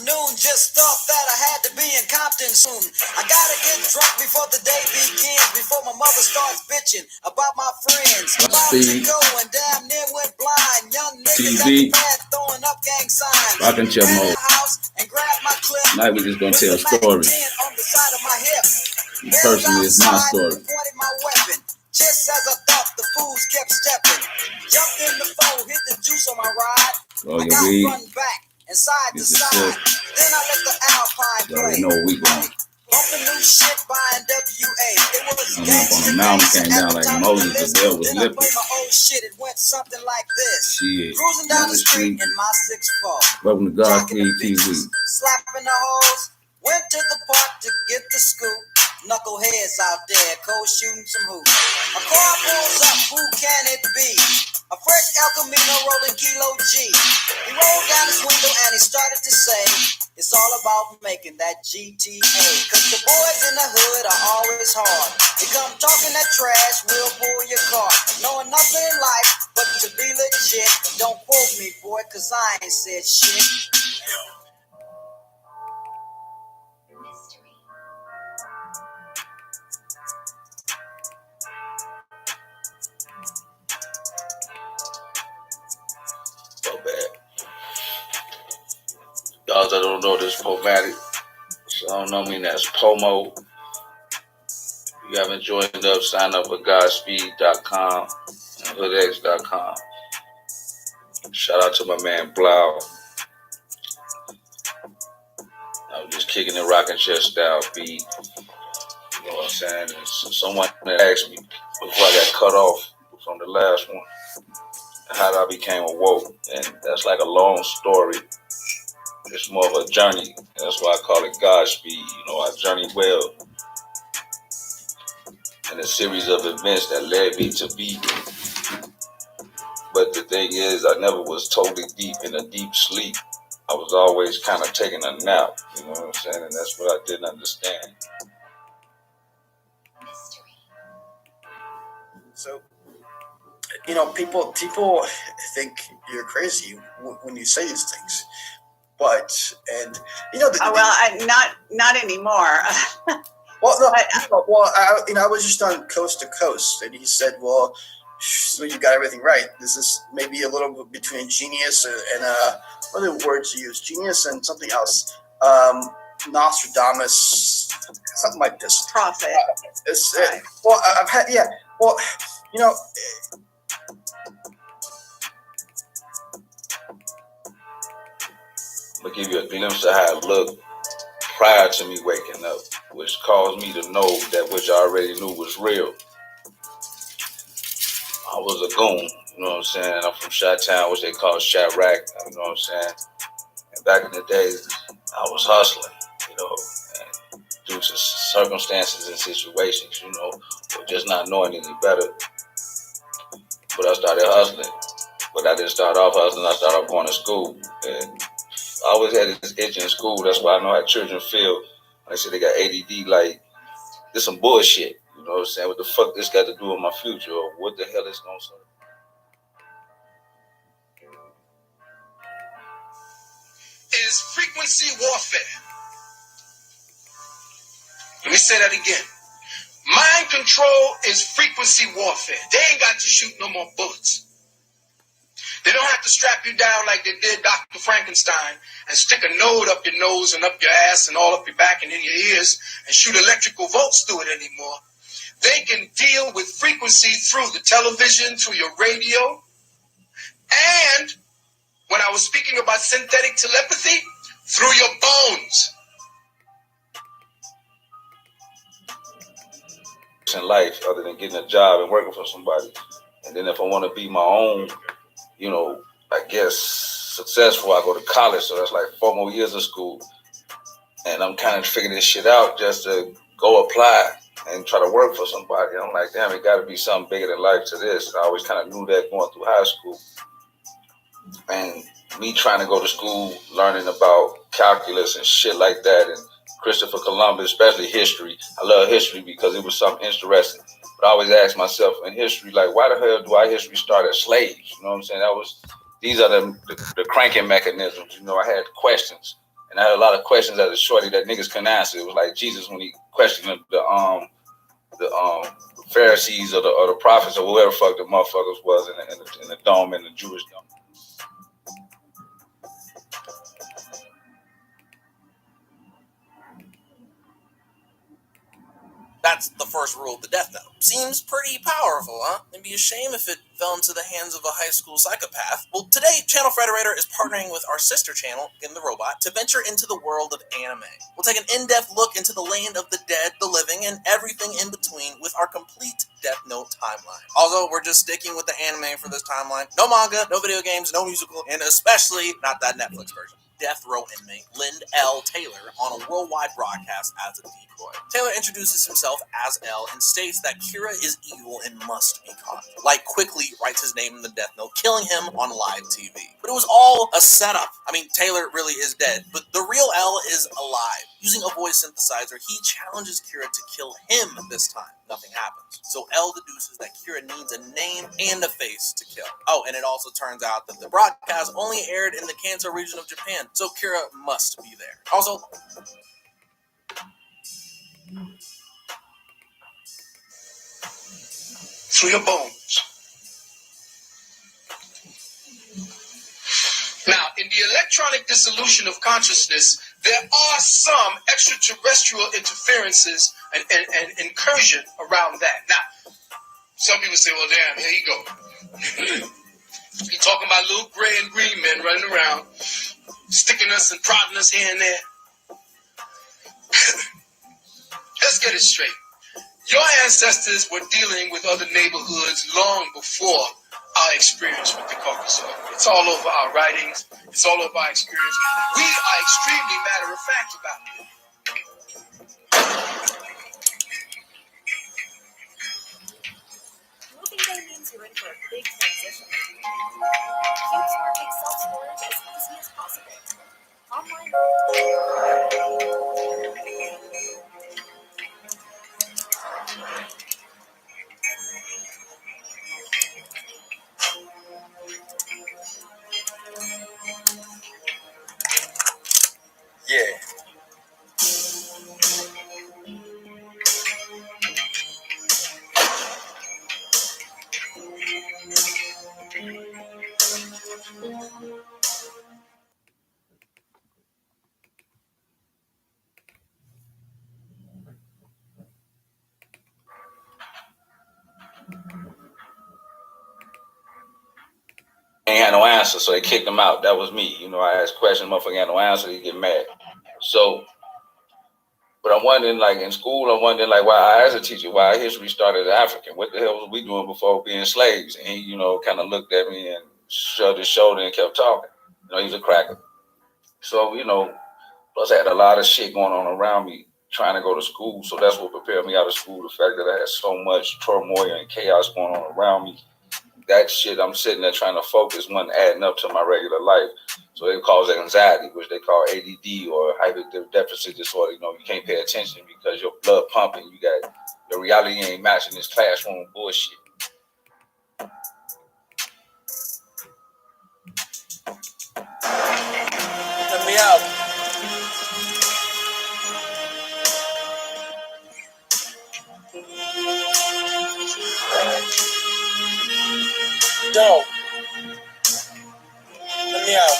noon, just thought that I had to be in Compton soon. I gotta get drunk before the day begins, before my mother starts bitching about my friends. Godspeed. And damn near went blind. Young niggas TV. at the pad throwing up gang signs. Rockin' Chair Mode. And grab my clip. Tonight we just gonna tell stories. On the side of my hip. Personally, it's my story. Pointed my weapon. Just as I thought, the fools kept stepping. Jumped in the phone, hit the juice on my ride. Oh, your weed. Run back and side to side. Then I let the Alpine play. You already know what we going. Bumping new shit by NWA. It was gangsta. The mountain came down like Moses. The bell was lifted. lifted. My old shit, it went something like this. Shit. Cruising down the street in my 6'4". Welcome to Godspeed TV. Slapping the hoes. Went to the park to get the scoop. Knuckleheads out there, cold shooting some hoops. A car pulls up, who can it be? A fresh El Camino rolling Kilo G. He rolled down his window and he started to say, it's all about making that GTA. Cause the boys in the hood are always hard. They come talking that trash, we'll pull your car. Knowing nothing in life but to be legit. Don't quote me, boy, cause I ain't said shit. So bad. Y'all that don't know this PoeMatic, so I don't know me, that's PoeMoe. If you haven't joined up, sign up at Godspeed.com and HoodX.com. Shout out to my man Blau. I was just kicking and rocking chest style beat. You know what I'm saying? And someone asked me before I got cut off from the last one how I became awoke, and that's like a long story. It's more of a journey. That's why I call it Godspeed. You know, I journeyed well in a series of events that led me to be. But the thing is, I never was totally deep in a deep sleep. I was always kind of taking a nap. You know what I'm saying? And that's what I didn't understand. So, you know, people think you're crazy when you say these things, but you know. Not anymore. Well, no, I was just on Coast to Coast, and he said, "Well, so you got everything right. This is maybe a little bit between genius and what are the words you use? Genius and something else. Nostradamus, something like this. Prophet. Right. Well, I've had Well, you know." I'm going to give you a glimpse of how it looked prior to me waking up, which caused me to know that which I already knew was real. I was a goon, you know what I'm saying? I'm from Chi-Town, which they call Chirac, you know what I'm saying? And back in the days, I was hustling, you know, and due to circumstances and situations, you know, or just not knowing any better. But I started hustling. But I didn't start off hustling, I started off going to school. And I always had this itch in school. That's why I know how children feel when they say they got ADD, like, this some bullshit. You know what I'm saying? What the fuck this got to do with my future? Or what the hell is going to say? Is frequency warfare. Let me say that again. Mind control is frequency warfare. They ain't got to shoot no more bullets. They don't have to strap you down like they did Dr. Frankenstein and stick a node up your nose and up your ass and all up your back and in your ears and shoot electrical volts through it anymore. They can deal with frequency through the television, through your radio, and when I was speaking about synthetic telepathy, through your bones. In life, other than getting a job and working for somebody. And then if I want to be my own, you know, I guess successful, I go to college. So that's like 4 more years of school. And I'm kind of figuring this shit out just to go apply and try to work for somebody. I'm like, damn, it got to be something bigger than life to this. I always kind of knew that going through high school. And me trying to go to school, learning about calculus and shit like that, and Christopher Columbus, especially history. I love history because it was something interesting. But I always ask myself in history, like, why the hell do our history start as slaves? You know what I'm saying? These are the cranking mechanisms. You know, I had questions. And I had a lot of questions as a shorty that niggas couldn't answer. It was like Jesus when he questioned the Pharisees or the prophets or whoever fuck the motherfuckers was in the dome, in the Jewish dome. That's the first rule of the Death Note. Seems pretty powerful, huh? It'd be a shame if it fell into the hands of a high school psychopath. Well, today, Channel Frederator is partnering with our sister channel, In the Robot, to venture into the world of anime. We'll take an in-depth look into the land of the dead, the living, and everything in between with our complete Death Note timeline. Although, we're just sticking with the anime for this timeline. No manga, no video games, no musical, and especially not that Netflix version. Death row inmate Lind L. Taylor on a worldwide broadcast as a decoy. Taylor introduces himself as L and states that Kira is evil and must be caught. Light quickly writes his name in the Death Note, killing him on live TV. But it was all a setup. I mean, Taylor really is dead, but the real L is alive. Using a voice synthesizer, he challenges Kira to kill him this time. Nothing happens. So L deduces that Kira needs a name and a face to kill. Oh, and it also turns out that the broadcast only aired in the Kanto region of Japan, so Kira must be there. Also, through your bones. Now, in the electronic dissolution of consciousness, there are some extraterrestrial interferences and incursion around that. Now, some people say, well, damn, here you go. You're talking about little gray and green men running around, sticking us and prodding us here and there. Let's get it straight. Your ancestors were dealing with other neighborhoods long before our experience with the Caucasus. It's all over our writings. It's all over our experience. We are extremely matter-of-fact about it. Moving day means you're in for a big transition. CubeSmart makes self-storage as easy as possible. Online. yeah. Ain't had no answer, so they kicked him out. That was me. You know, I asked questions, motherfucker had no answer, he get mad. So, but I'm wondering, like in school, I'm wondering, like, why I asked a teacher why history started as African. What the hell was we doing before being slaves? And he, you know, kind of looked at me and shrugged his shoulder and kept talking. You know, he's a cracker. So, you know, plus I had a lot of shit going on around me trying to go to school. So that's what prepared me out of school. The fact that I had so much turmoil and chaos going on around me. That shit, I'm sitting there trying to focus, wasn't adding up to my regular life. So it caused anxiety, which they call ADD or hyper deficit disorder. You know, you can't pay attention because your blood pumping. You got your reality ain't matching this classroom bullshit. Let me out. Don't. Let me out.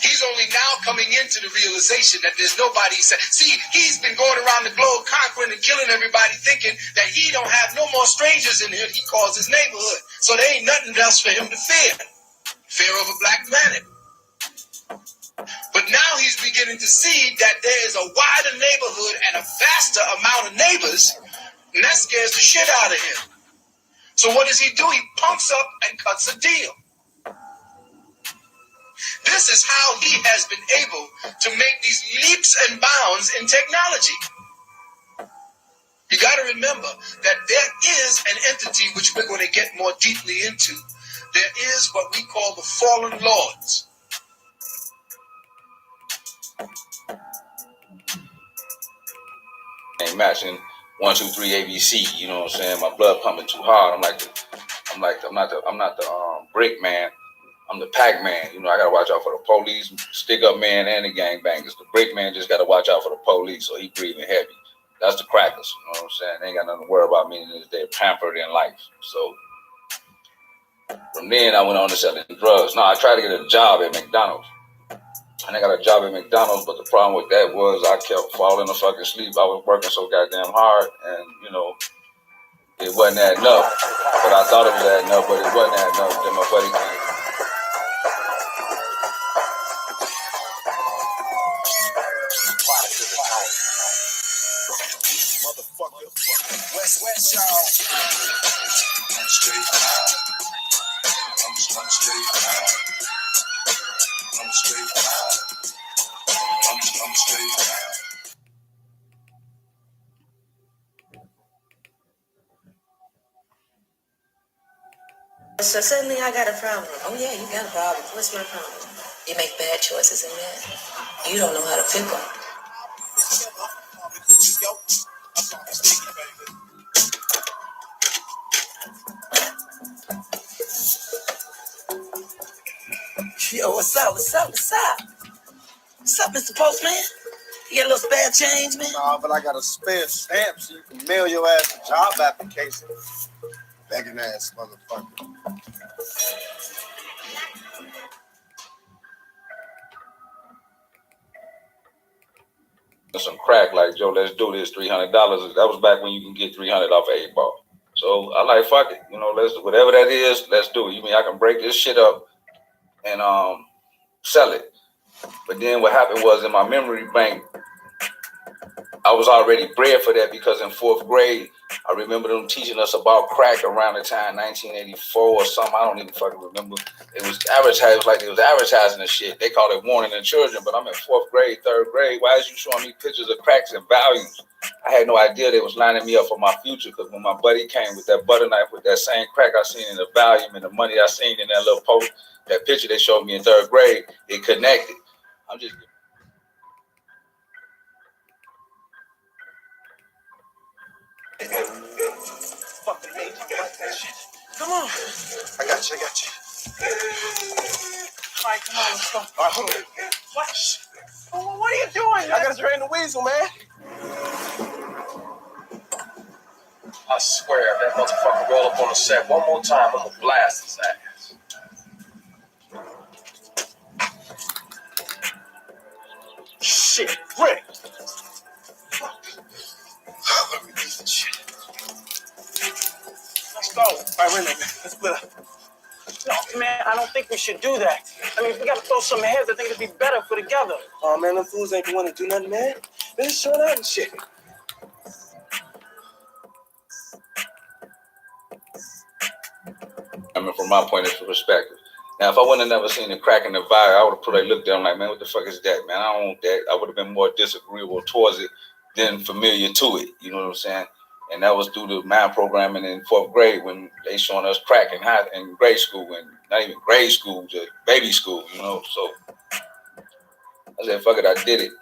He's only now coming into the realization that there's nobody. See, he's been going around the globe conquering and killing everybody, thinking that he don't have no more strangers in here. He calls his neighborhood. So there ain't nothing else for him to fear. Fear of a black planet. But now he's beginning to see that there is a wider neighborhood and a vaster amount of neighbors, and that scares the shit out of him. So what does he do? He pumps up and cuts a deal. This is how he has been able to make these leaps and bounds in technology. You got to remember that there is an entity which we're going to get more deeply into. There is what we call the fallen lords. Ain't matching 1, 2, 3 ABC. You know what I'm saying? My blood pumping too hard. I'm not the brick man. I'm the pack man. You know, I gotta watch out for the police, stick up man, and the gangbangers. The brick man just gotta watch out for the police, so he breathing heavy. That's the crackers. You know what I'm saying? They ain't got nothing to worry about me. They're pampered in life. So from then I went on to selling drugs. Now I tried to get a job at McDonald's. And I got a job at McDonald's, but the problem with that was I kept falling asleep. I was working so goddamn hard, and you know, it wasn't adding up. But I thought it was adding up, but it wasn't adding up. Then my buddy came. West, y'all. I'm straight. I'm straight. I'm straight. I'm straight. So suddenly I got a problem. Oh yeah, you got a problem. What's my problem? You make bad choices in that. You don't know how to pick them. Yo, what's up? What's up, Mr. Postman? You got a little spare change, man? Nah, but I got a spare stamp so you can mail your ass a job application. Begging ass motherfucker. Some crack like, Joe, let's do this, $300. That was back when you can get $300 off an 8-ball. So I like, fuck it, you know, let's whatever that is, let's do it. You mean I can break this shit up and sell it? But then what happened was in my memory bank, I was already bred for that because in 4th grade, I remember them teaching us about crack around the time 1984 or something. I don't even fucking remember. It was advertised, it was like it was advertising and shit. They called it warning the children, but I'm in 4th grade, 3rd grade. Why is you showing me pictures of cracks and values? I had no idea they was lining me up for my future because when my buddy came with that butter knife with that same crack I seen in the volume and the money I seen in that little post, that picture they showed me in 3rd grade, it connected. I'm just... Fucking hate you like that shit. Come on. I got you. All right, come on, let's go. All right, hold on. What are you doing? I gotta drain the weasel, man. I swear, if that motherfucker roll up on the set one more time, I'm gonna blast his ass. Shit, Rick! Let me do this shit. Let's go. All right, wait a minute. Let's split up. No, man, I don't think we should do that. I mean, if we gotta throw some heads, I think it'd be better if we're together. Oh, man, them fools ain't gonna want to do nothing, man. They just showing out and shit. I mean, from my point of perspective. Now, if I wouldn't have never seen the crack in the vial, I would have probably looked at him like, man, what the fuck is that, man? I don't want that. I would have been more disagreeable towards it than familiar to it. You know what I'm saying? And that was through the mind programming in 4th grade when they showing us crack in grade school, and not even grade school, just baby school, you know? So I said, fuck it, I did it.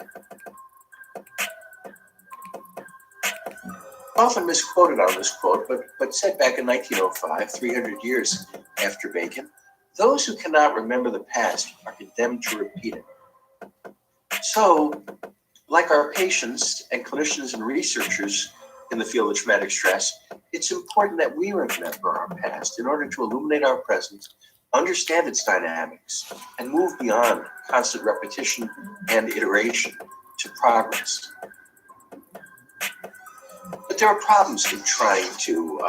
Often misquoted on this quote, but said back in 1905, 300 years after Bacon, those who cannot remember the past are condemned to repeat it. So, like our patients and clinicians and researchers in the field of traumatic stress, it's important that we remember our past in order to illuminate our present, understand its dynamics, and move beyond constant repetition and iteration to progress. But there are problems in trying to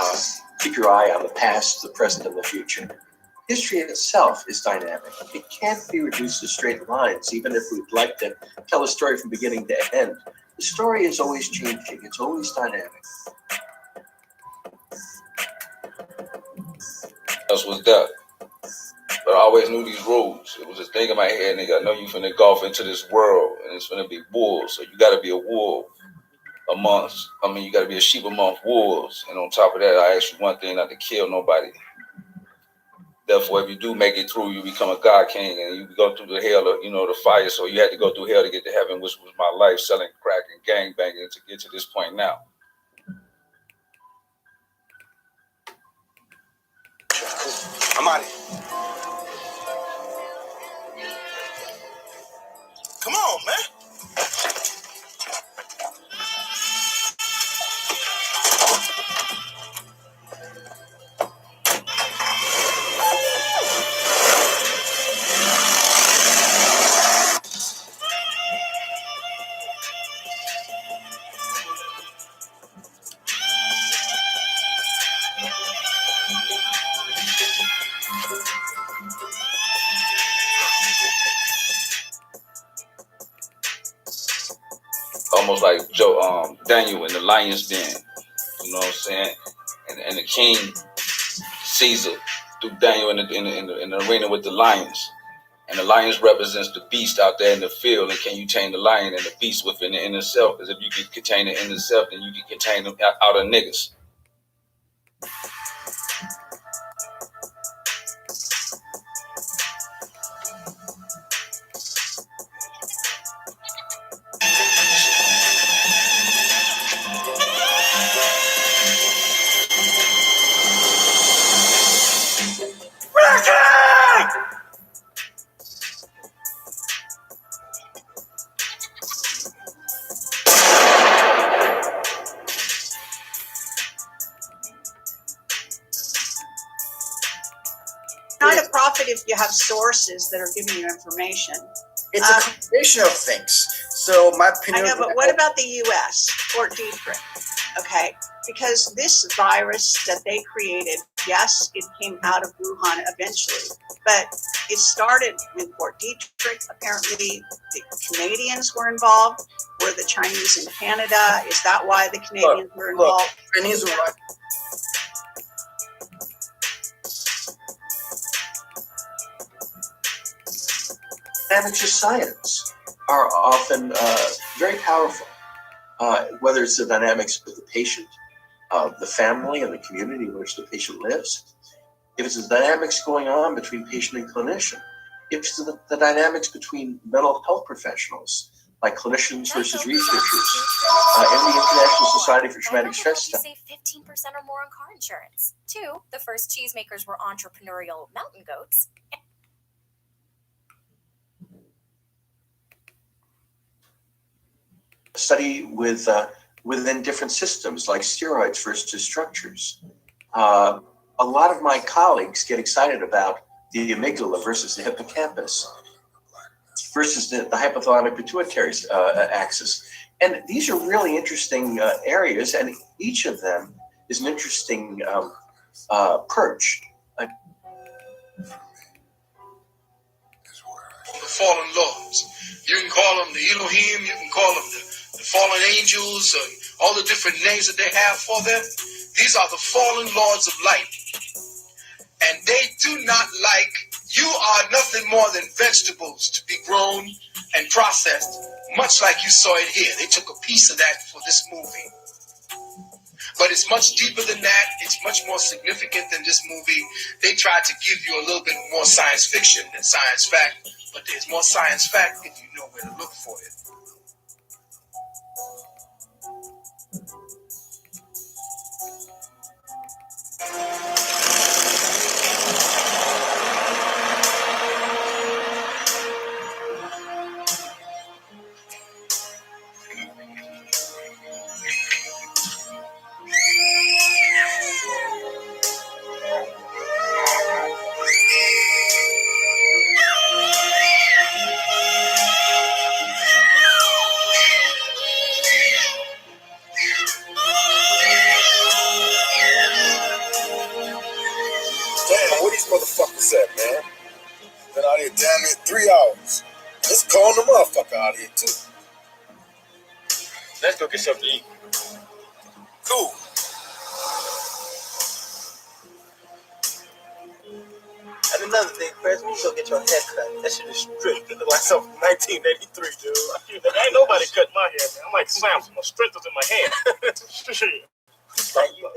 keep your eye on the past, the present, and the future. History itself is dynamic. It can't be reduced to straight lines, even if we'd like to tell a story from beginning to end. The story is always changing. It's always dynamic. Else was that. But I always knew these rules. It was a thing in my head, nigga. I know you finna golf into this world, and it's finna be wolves, so you gotta be a wolf. amongst. I mean, you got to be a sheep amongst wolves. And on top of that, I ask you one thing: not to kill nobody. Therefore, if you do make it through, you become a God King, and you go through the hell, the fire. So you had to go through hell to get to heaven, which was my life, selling crack and gang banging to get to this point now. I'm out of here. Come on, man. Almost like Daniel in the lion's den. You know what I'm saying? And the king Caesar threw Daniel in the arena with the lions. And the lions represents the beast out there in the field. And can you tame the lion and the beast within the inner self? Because if you can contain the inner self, then you can contain them out of niggas. Not a prophet if you have sources that are giving you information. It's a combination of things. So my opinion. I know, but what about the U.S., Fort Detrick? Okay, because this virus that they created, yes, it came out of Wuhan eventually, but it started in Fort Detrick. Apparently, the Canadians were involved. Were the Chinese in Canada? Is that why the Canadians were involved? Chinese were right. Dynamics of science are often very powerful, whether it's the dynamics of the patient, the family, and the community in which the patient lives. If it's the dynamics going on between patient and clinician, if it's the dynamics between mental health professionals, like clinicians versus researchers, in the International Society for Traumatic Stress Study. Save 15% or more on car insurance. 2, the first cheesemakers were entrepreneurial mountain goats. Study with within different systems like steroids versus structures. A lot of my colleagues get excited about the amygdala versus the hippocampus versus the hypothalamic pituitary axis. And these are really interesting areas, and each of them is an interesting perch. The fallen lords. You can call them the Elohim, you can call them the fallen angels, and all the different names that they have for them. These are the fallen lords of light. And they do not like, you are nothing more than vegetables to be grown and processed, much like you saw it here. They took a piece of that for this movie. But it's much deeper than that. It's much more significant than this movie. They tried to give you a little bit more science fiction than science fact, but there's more science fact if you know where to look for it. Damn, where these motherfuckers at, man? Been out here damn near 3 hours. Let's call the motherfucker out here, too. Let's go get something to eat. Cool. And another thing, Chris, when you go get your hair cut, that shit is strict. It look like something from 1983, dude. Ain't nobody cut my hair, man. I'm like Samson. My strength is in my hand. Shit. Like you.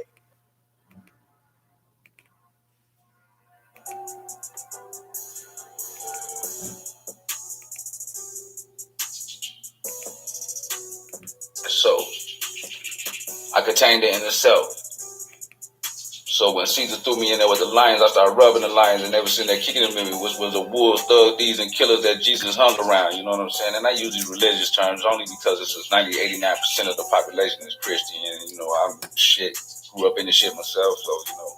So I contained the inner self. So when Caesar threw me in there with the lions, I started rubbing the lions, and they were sitting there kicking them at me, which was the wolves, thugs, thieves, and killers that Jesus hung around. You know what I'm saying? And I use these religious terms only because it's 89% of the population is Christian. And, you know, I'm grew up in the shit myself, so, you know.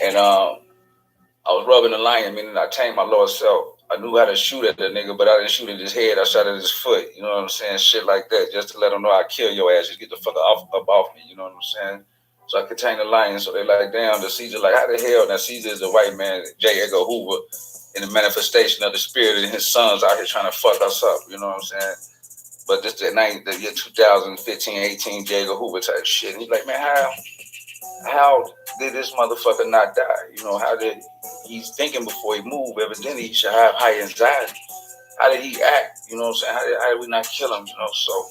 And I was rubbing the lion, meaning I tamed my lower self. I knew how to shoot at the nigga, but I didn't shoot at his head. I shot at his foot. You know what I'm saying? Shit like that, just to let him know I kill your ass. Just get the fuck up off me. You know what I'm saying? So I contained the lion. So they like, damn, the Caesar, like, how the hell? Now Caesar is a white man, J. Edgar Hoover, in the manifestation of the spirit, and his sons out here trying to fuck us up. You know what I'm saying? But this the year 2015, 18, J. Edgar Hoover type shit. And he's like, man, how did this motherfucker not die? You know, how did he's thinking before he moved? Evidently, he should have high anxiety. How did he act? You know what I'm saying? How did we not kill him? You know, so.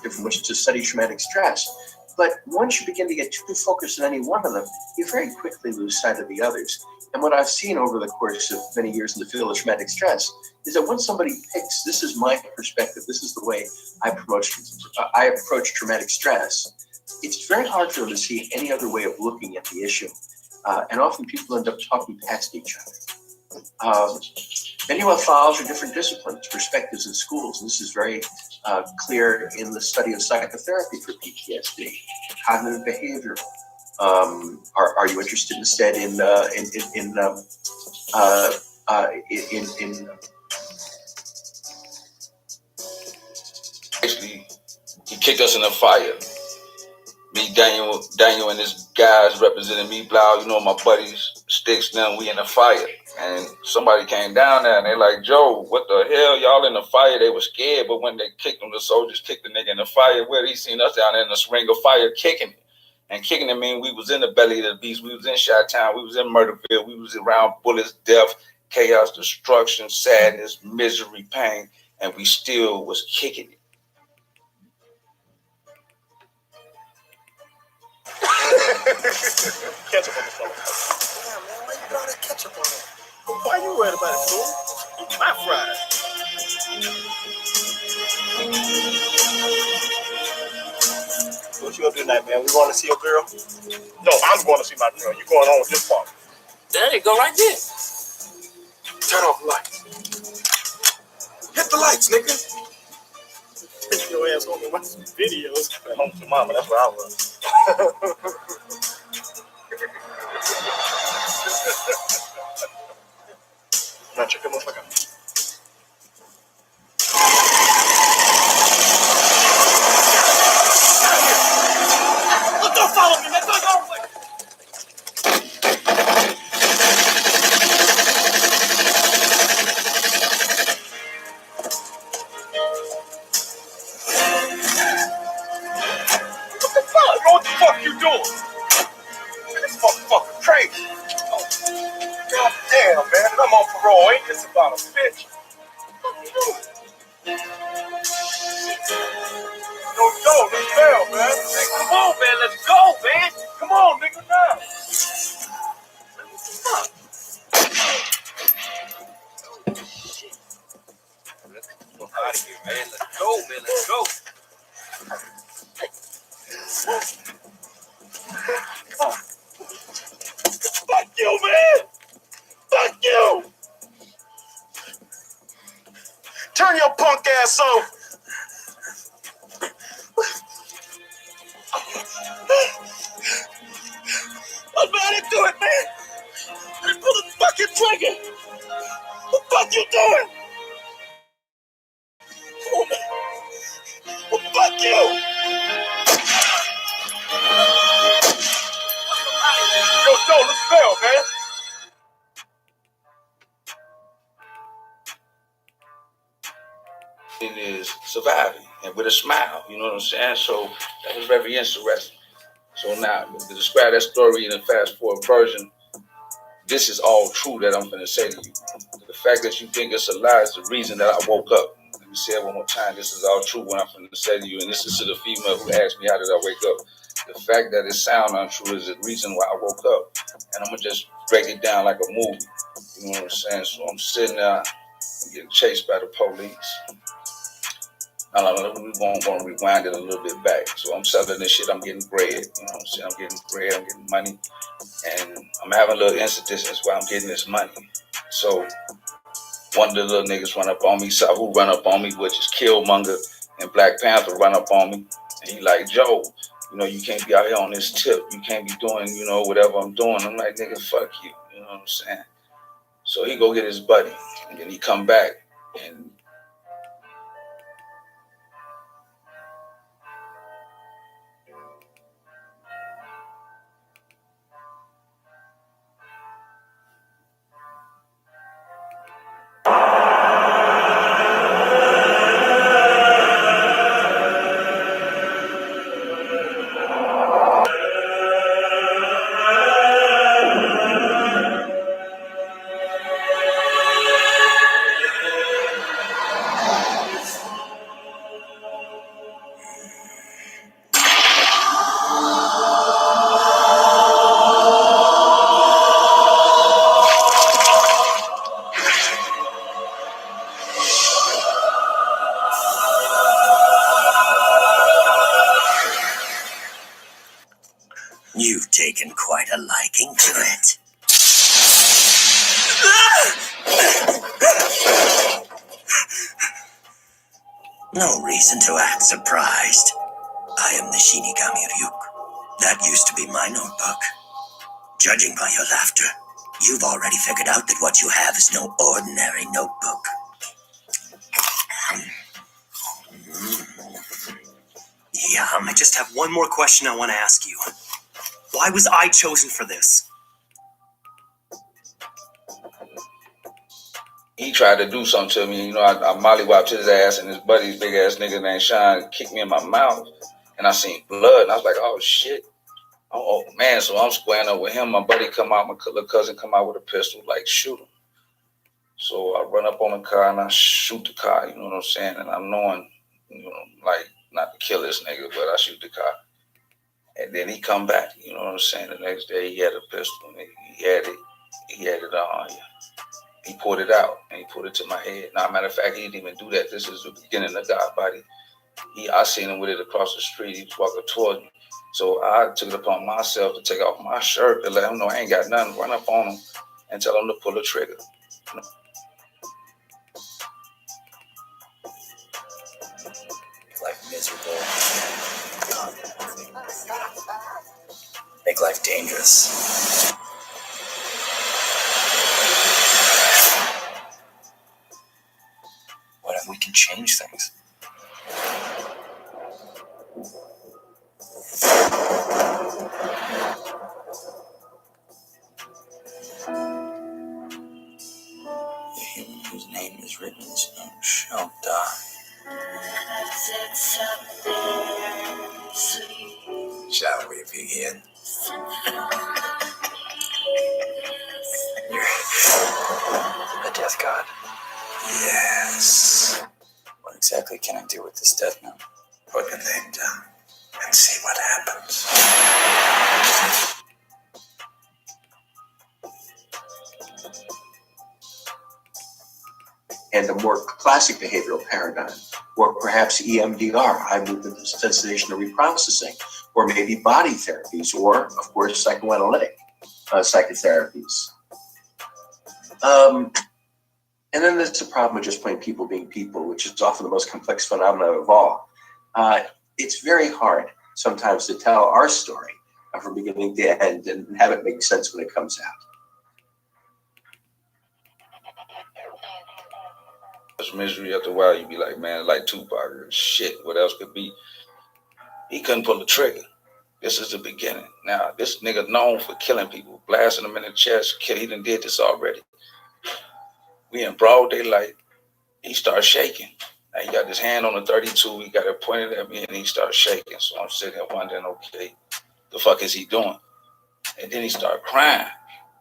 From which to study traumatic stress. But once you begin to get too focused on any one of them, you very quickly lose sight of the others. And what I've seen over the course of many years in the field of traumatic stress is that when somebody picks, this is my perspective, this is the way I approach traumatic stress, it's very hard for them to see any other way of looking at the issue. And often people end up talking past each other. Many UFOs are different disciplines, perspectives in schools. And this is very clear in the study of psychotherapy for PTSD, cognitive behavioral. Are you interested instead in Basically, he kicked us in the fire. Me, Daniel, and his guys representing me, Blau, you know, my buddies, Sticks, now we in the fire. And somebody came down there and they like, Joe, what the hell? Y'all in the fire? They were scared, but when they kicked him, the soldiers kicked the nigga in the fire. Where he seen us down there in the ring of fire kicking it. And kicking it mean we was in the belly of the beast. We was in Chi-Town. We was in Murderville. We was around bullets, death, chaos, destruction, sadness, misery, pain. And we still was kicking it. Ketchup on the fella. Yeah, man, why you got that ketchup on it? Why you worried about it, fool? You my fries. What you gonna do tonight, man? We going to see your girl? No, I'm going to see my girl. You going home with this part. There you go, right there. Turn off the lights. Hit the lights, nigga. Hit your ass home and watch some videos. At home with your mama, that's where I was. Now check that motherfucker out. Look, don't follow me, man. Don't away. What the fuck you doing? This motherfucker crazy. Oh, God damn, man. I'm on parole. Ain't this about a bitch? What the fuck you doing? Yo, let's fail, man. Hey, come on, man. Let's go, man. Come on, nigga, now. Fuck. Oh, shit. Let's get out of here, man. Let's go, man. Let's go. Fuck you, man! Fuck you! Turn your punk ass off! I'm about to do it, man! I pull the fucking trigger! What the fuck you doing? Come on, man! Well, fuck you! Yo, Joe, let's fail, man! It is surviving and with a smile, you know what I'm saying? So that was very interesting. So now, to describe that story in a fast forward version, this is all true that I'm going to say to you. The fact that you think it's a lie is the reason that I woke up. Let me say it one more time. This is all true what I'm going to say to you. And this is to the female who asked me, how did I wake up? The fact that it sounds untrue is the reason why I woke up. And I'm going to just break it down like a movie. You know what I'm saying? So I'm sitting there, I'm getting chased by the police. We want to rewind it a little bit back. So I'm selling this shit. I'm getting bread. You know what I'm saying? I'm getting bread. I'm getting money. And I'm having a little incidents while I'm getting this money. So one of the little niggas run up on me. So who run up on me, which is Killmonger and Black Panther run up on me. And he like, Joe, you know, you can't be out here on this tip. You can't be doing, you know, whatever I'm doing. I'm like, nigga, fuck you. You know what I'm saying? So he go get his buddy. And then he come back. And You've taken quite a liking to it. No reason to act surprised. I am the Shinigami Ryuk. That used to be my notebook. Judging by your laughter, you've already figured out that what you have is no ordinary notebook. Yeah, I just have one more question I want to ask you. Why was I chosen for this? he tried to do something to me. You know, I mollywopped his ass, and his buddy's big ass nigga named Sean kicked me in my mouth, and I seen blood, and I was like, oh shit. Oh man, so I'm squaring up with him. My buddy come out, my little cousin come out with a pistol, like shoot him. So I run up on the car and I shoot the car, you know what I'm saying? And I'm knowing, you know, like not to kill this nigga, but I shoot the car. And then he come back, you know what I'm saying? The next day he had a pistol and he had it on. He pulled it out and he put it to my head. Now, matter of fact, he didn't even do that. This is the beginning of God's body. I seen him with it across the street. He was walking toward me. So I took it upon myself to take off my shirt and let him know I ain't got nothing. Run up on him and tell him to pull the trigger. You know? Life miserable. Make life dangerous. What if we can change things? The human whose name is written in stone shall die. Shall we begin? You're the death god. Yes. What exactly can I do with this death note? Put your name down and see what happens. And a more classic behavioral paradigm, or perhaps EMDR, high movement desensitization and reprocessing, or maybe body therapies, or, of course, psychoanalytic psychotherapies. And then there's the problem with just plain people being people, which is often the most complex phenomenon of all. It's very hard sometimes to tell our story from beginning to end and have it make sense when it comes out. Misery after a while, you be like, man, like Tupac, shit, what else could be? He couldn't pull the trigger. This is the beginning. Now, this nigga known for killing people, blasting them in the chest. He done did this already. We in broad daylight. He starts shaking. Now, he got his hand on the 32. He got it pointed at me, and he starts shaking. So I'm sitting there wondering, okay, the fuck is he doing? And then he started crying.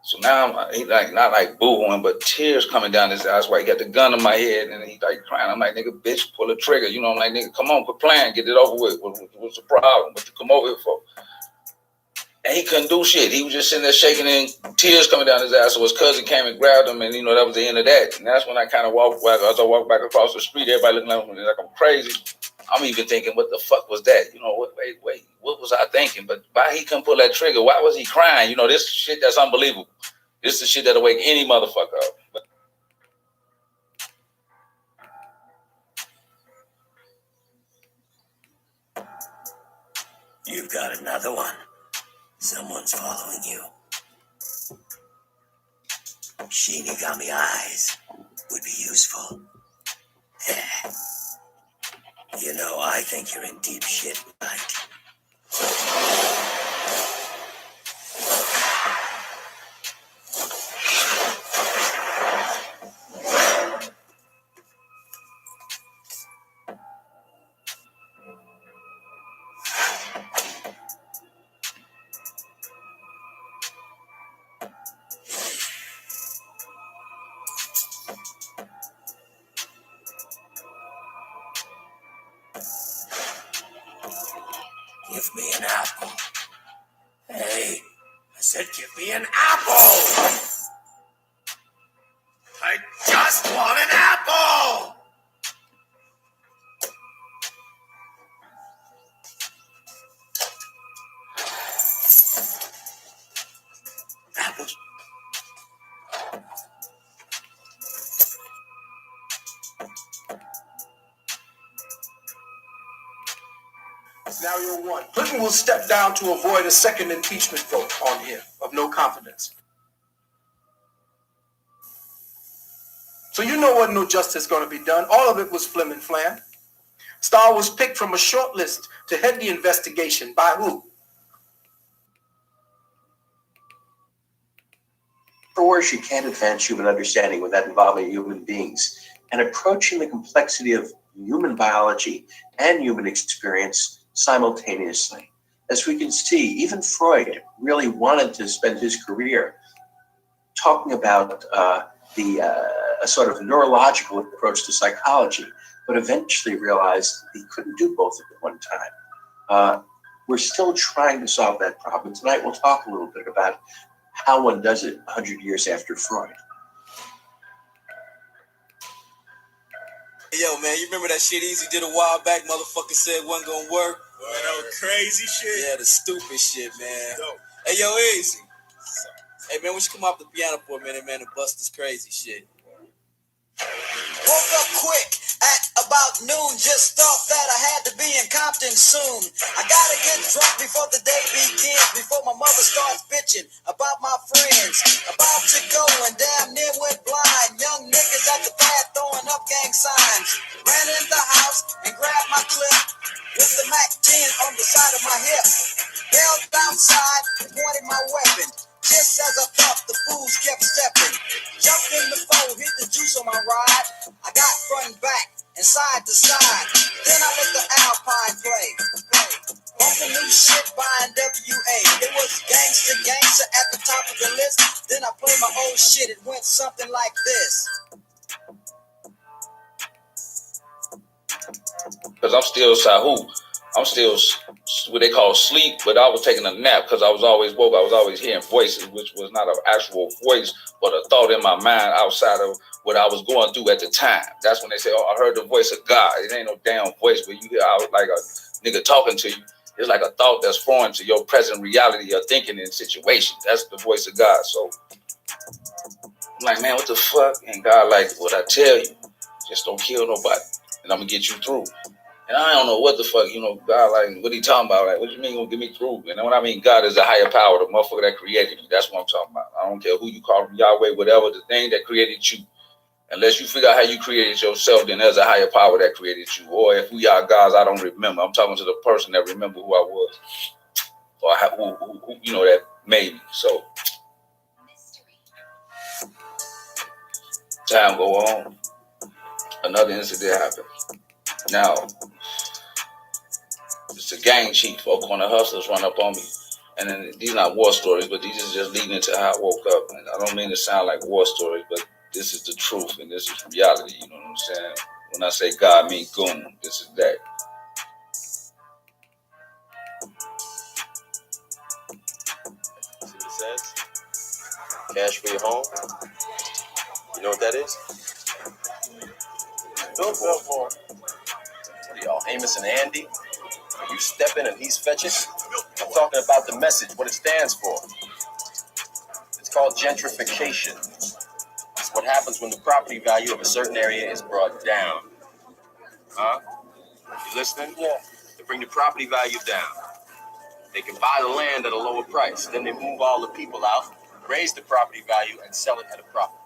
So now he like not like boohooing, but tears coming down his eyes. Why he got the gun in my head and he like crying. I'm like, nigga, bitch, pull the trigger. You know, I'm like, nigga, come on, quit playing, get it over with. What's the problem? What you come over here for? And he couldn't do shit. He was just sitting there shaking and tears coming down his eyes. So his cousin came and grabbed him, and you know that was the end of that. And that's when I kind of walked back. As I walked back across the street, everybody looking at me like I'm crazy. I'm even thinking, what the fuck was that? You know, wait, what was I thinking? But why he couldn't pull that trigger? Why was he crying? You know, this shit that's unbelievable. This is the shit that'll wake any motherfucker up. You've got another one. Someone's following you. Shinigami eyes would be useful. You know, I think you're in deep shit, right? Give me an apple. Hey, I said give me an apple! I just want an apple! Apples? Scenario 1. Clinton will step down to avoid a second impeachment vote on him of no confidence. So you know what no justice is going to be done. All of it was flim and flam. Starr was picked from a short list to head the investigation. By who? For worse, you can't advance human understanding without involving human beings and approaching the complexity of human biology and human experience simultaneously. As we can see, even Freud really wanted to spend his career talking about a sort of neurological approach to psychology, but eventually realized he couldn't do both at one time. We're still trying to solve that problem. Tonight we'll talk a little bit about how one does it 100 years after Freud. Yo, man, you remember that shit Easy did a while back? Motherfucker said wasn't gonna work. Boy, that was crazy shit. Yeah, the stupid shit, man. Dope. Hey, yo, Easy. Hey, man, we should come off the piano for a minute, man, and bust this crazy shit. Woke up quick at about noon. Just thought that I had to be in Compton soon. I gotta get drunk before the day begins, before my mother starts bitching about my friends. About to go and damn near went blind. Young niggas at the pad throwing up gang signs. Ran in the house and grabbed my clip with the Mac 10 on the side of my hip. Yelled outside and pointed my weapon. Just as I thought, the fools kept stepping. Jumped in the foe, hit the juice on my ride. I got front and back and side to side. Then I let the Alpine play. Bumping new shit by NWA. It was gangsta at the top of the list. Then I played my old shit. It went something like this. Because I'm still Sahu. I'm still what they call sleep, but I was taking a nap because I was always woke. I was always hearing voices, which was not an actual voice, but a thought in my mind outside of what I was going through at the time. That's when they say, oh, I heard the voice of God. It ain't no damn voice, but you hear like a nigga talking to you. It's like a thought that's foreign to your present reality of thinking in situations. That's the voice of God. So I'm like, man, what the fuck? And God like, what I tell you, just don't kill nobody, and I'm gonna get you through. And I don't know what the fuck, God, like, what he talking about? Like, what do you mean gonna get me through? And when I mean God is a higher power, the motherfucker that created me. That's what I'm talking about. I don't care who you call him, Yahweh, whatever, the thing that created you. Unless you figure out how you created yourself, then there's a higher power that created you. Or if we are gods, I don't remember. I'm talking to the person that remember who I was. Or who that made me. So, time go on. Another incident happened. Now, it's a gang chief. 4 corner hustlers run up on me. And then these are not war stories, but these are just leading into how I woke up. And I don't mean to sound like war stories, but this is the truth and this is reality. You know what I'm saying? When I say God mean goon, this is that. See what it says? Cash for your home. You know what that is? Billboard. What are y'all, Amos and Andy? You stepping and he's fetching? I'm talking about the message, what it stands for. It's called gentrification. It's what happens when the property value of a certain area is brought down. Huh? You listening? Yeah. They bring the property value down. They can buy the land at a lower price. Then they move all the people out, raise the property value, and sell it at a profit.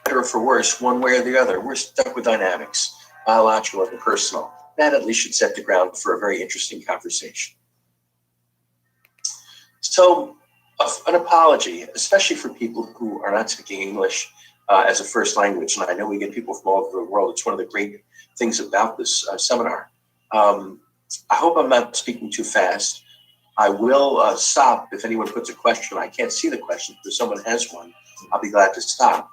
Better or for worse, one way or the other, we're stuck with dynamics, biological and personal. That at least should set the ground for a very interesting conversation. So, an apology, especially for people who are not speaking English as a first language, and I know we get people from all over the world. It's one of the great things about this seminar. I hope I'm not speaking too fast. I will stop if anyone puts a question. I can't see the question. If someone has one, I'll be glad to stop.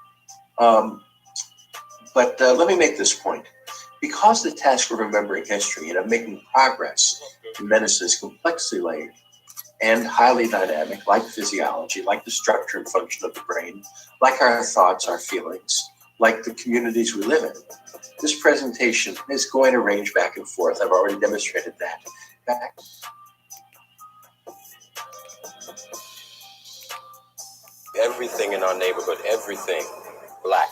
But let me make this point. Because the task of remembering history and of making progress in medicine is complexly layered and highly dynamic, like physiology, like the structure and function of the brain, like our thoughts, our feelings, like the communities we live in, this presentation is going to range back and forth. I've already demonstrated that. Everything in our neighborhood, everything, black.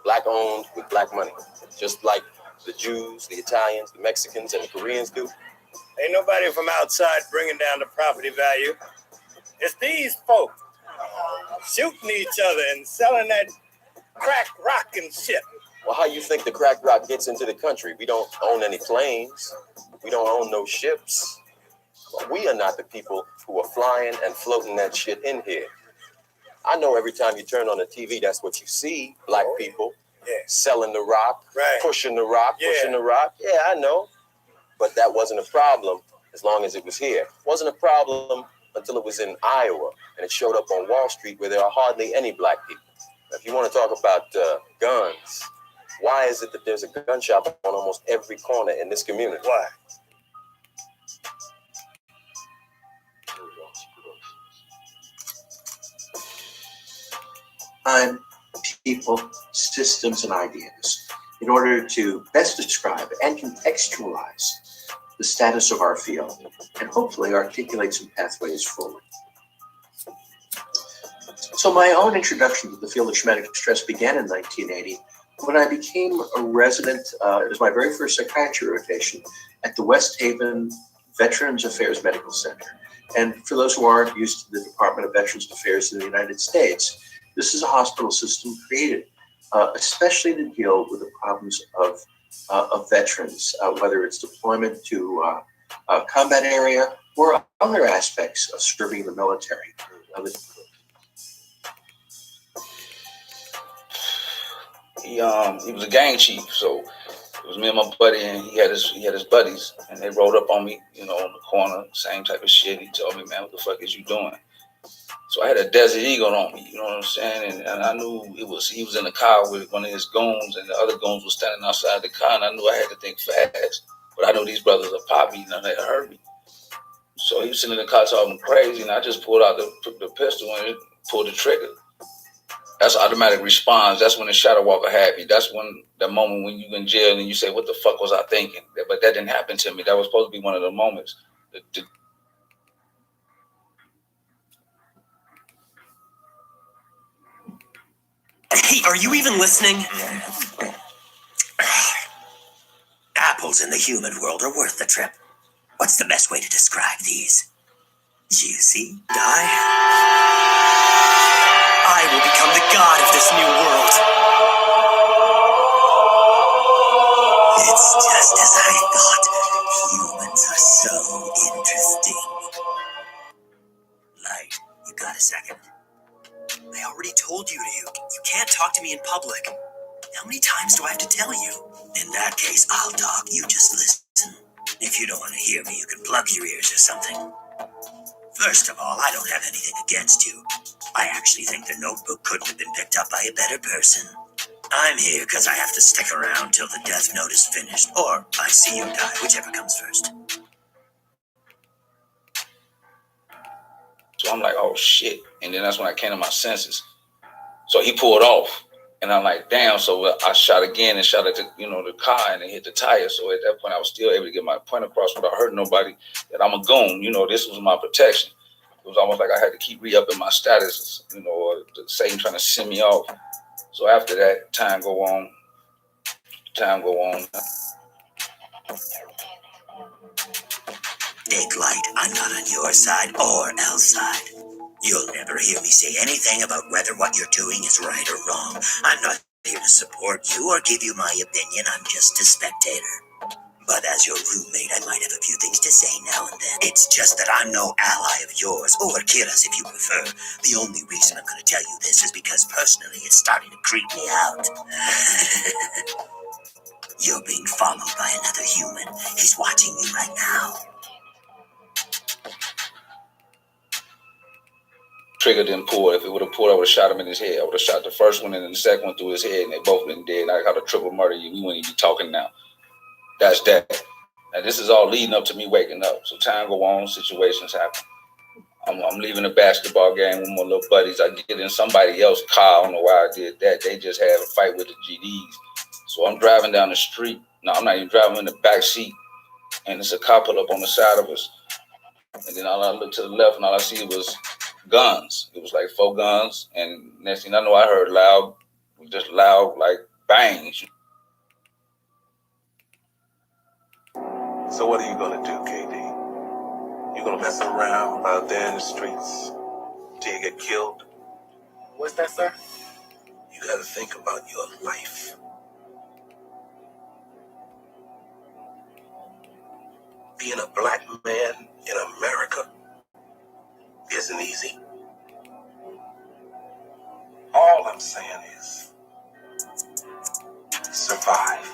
Black owned with black money. Just like the Jews, the Italians, the Mexicans, and the Koreans do. Ain't nobody from outside bringing down the property value. It's these folk shooting each other and selling that crack rock and shit. Well, how you think the crack rock gets into the country? We don't own any planes. We don't own no ships. Well, we are not the people who are flying and floating that shit in here. I know every time you turn on the TV, that's what you see. Black people selling the rock, pushing the rock, pushing the rock. Yeah, I know. But that wasn't a problem as long as it was here. It wasn't a problem until it was in Iowa and it showed up on Wall Street where there are hardly any black people. Now, if you want to talk about guns, why is it that there's a gun shop on almost every corner in this community? Why? Time, people, systems, and ideas in order to best describe and contextualize the status of our field and hopefully articulate some pathways forward. So my own introduction to the field of traumatic stress began in 1980 when I became a resident, it was my very first psychiatry rotation at the West Haven Veterans Affairs Medical Center. And for those who aren't used to the Department of Veterans Affairs in the United States, this is a hospital system created especially to deal with the problems of veterans, whether it's deployment to a combat area or other aspects of serving in the military. He was a gang chief, so it was me and my buddy, and he had his buddies, and they rolled up on me, you know, on the corner, same type of shit. He told me, man, what the fuck is you doing? So I had a Desert Eagle on me, you know what I'm saying? And I knew he was in the car with one of his goons, and the other goons was standing outside the car, and I knew I had to think fast. But I knew these brothers would pop me, and they heard me. So he was sitting in the car talking crazy, and I just pulled out the pistol and pulled the trigger. That's automatic response. That's when the shadow walker had me. That's when the moment when you in jail and you say, what the fuck was I thinking? But that didn't happen to me. That was supposed to be one of the moments. Hey, are you even listening? Apples in the human world are worth the trip. What's the best way to describe these? Juicy? I will become the god of this new world. It's just as I thought. Humans are so interesting. Like, you got a second? I already told you can't talk to me in public. How many times do I have to tell you? In that case, I'll talk. You just listen. If you don't want to hear me, you can plug your ears or something. First of all, I don't have anything against you. I actually think the notebook couldn't have been picked up by a better person. I'm here because I have to stick around till the death note is finished, or I see you die, whichever comes first. So I'm like, oh shit. And then that's when I came to my senses. So he pulled off. And I'm like, damn. So I shot again and shot at the, the car, and it hit the tire. So at that point, I was still able to get my point across without hurting nobody, that I'm a goon. This was my protection. It was almost like I had to keep re-upping my status, or Satan trying to send me off. So after that, time go on. Big light, I'm not on your side or L's side. You'll never hear me say anything about whether what you're doing is right or wrong. I'm not here to support you or give you my opinion. I'm just a spectator. But as your roommate, I might have a few things to say now and then. It's just that I'm no ally of yours, or Kira's if you prefer. The only reason I'm going to tell you this is because personally it's starting to creep me out. You're being followed by another human. He's watching you right now. Trigger didn't pull. If it would have pulled, I would have shot him in his head. I would have shot the first one and then the second one through his head, and they both been dead. I got a triple murder. We wouldn't even be talking now. That's that. Now this is all leading up to me waking up. So time go on, situations happen. I'm leaving a basketball game with my little buddies. I get in somebody else's car. I don't know why I did that. They just had a fight with the GDs. So I'm driving down the street. No, I'm not even driving in the back seat. And it's a car pulled up on the side of us. And then all I look to the left and all I see was guns. It was like 4 guns. And next thing I know, I heard loud like bangs. So what are you going to do, KD? You going to mess around out there in the streets till you get killed? What's that, sir? You got to think about your life. Being a black man in America isn't easy. All I'm saying is survive.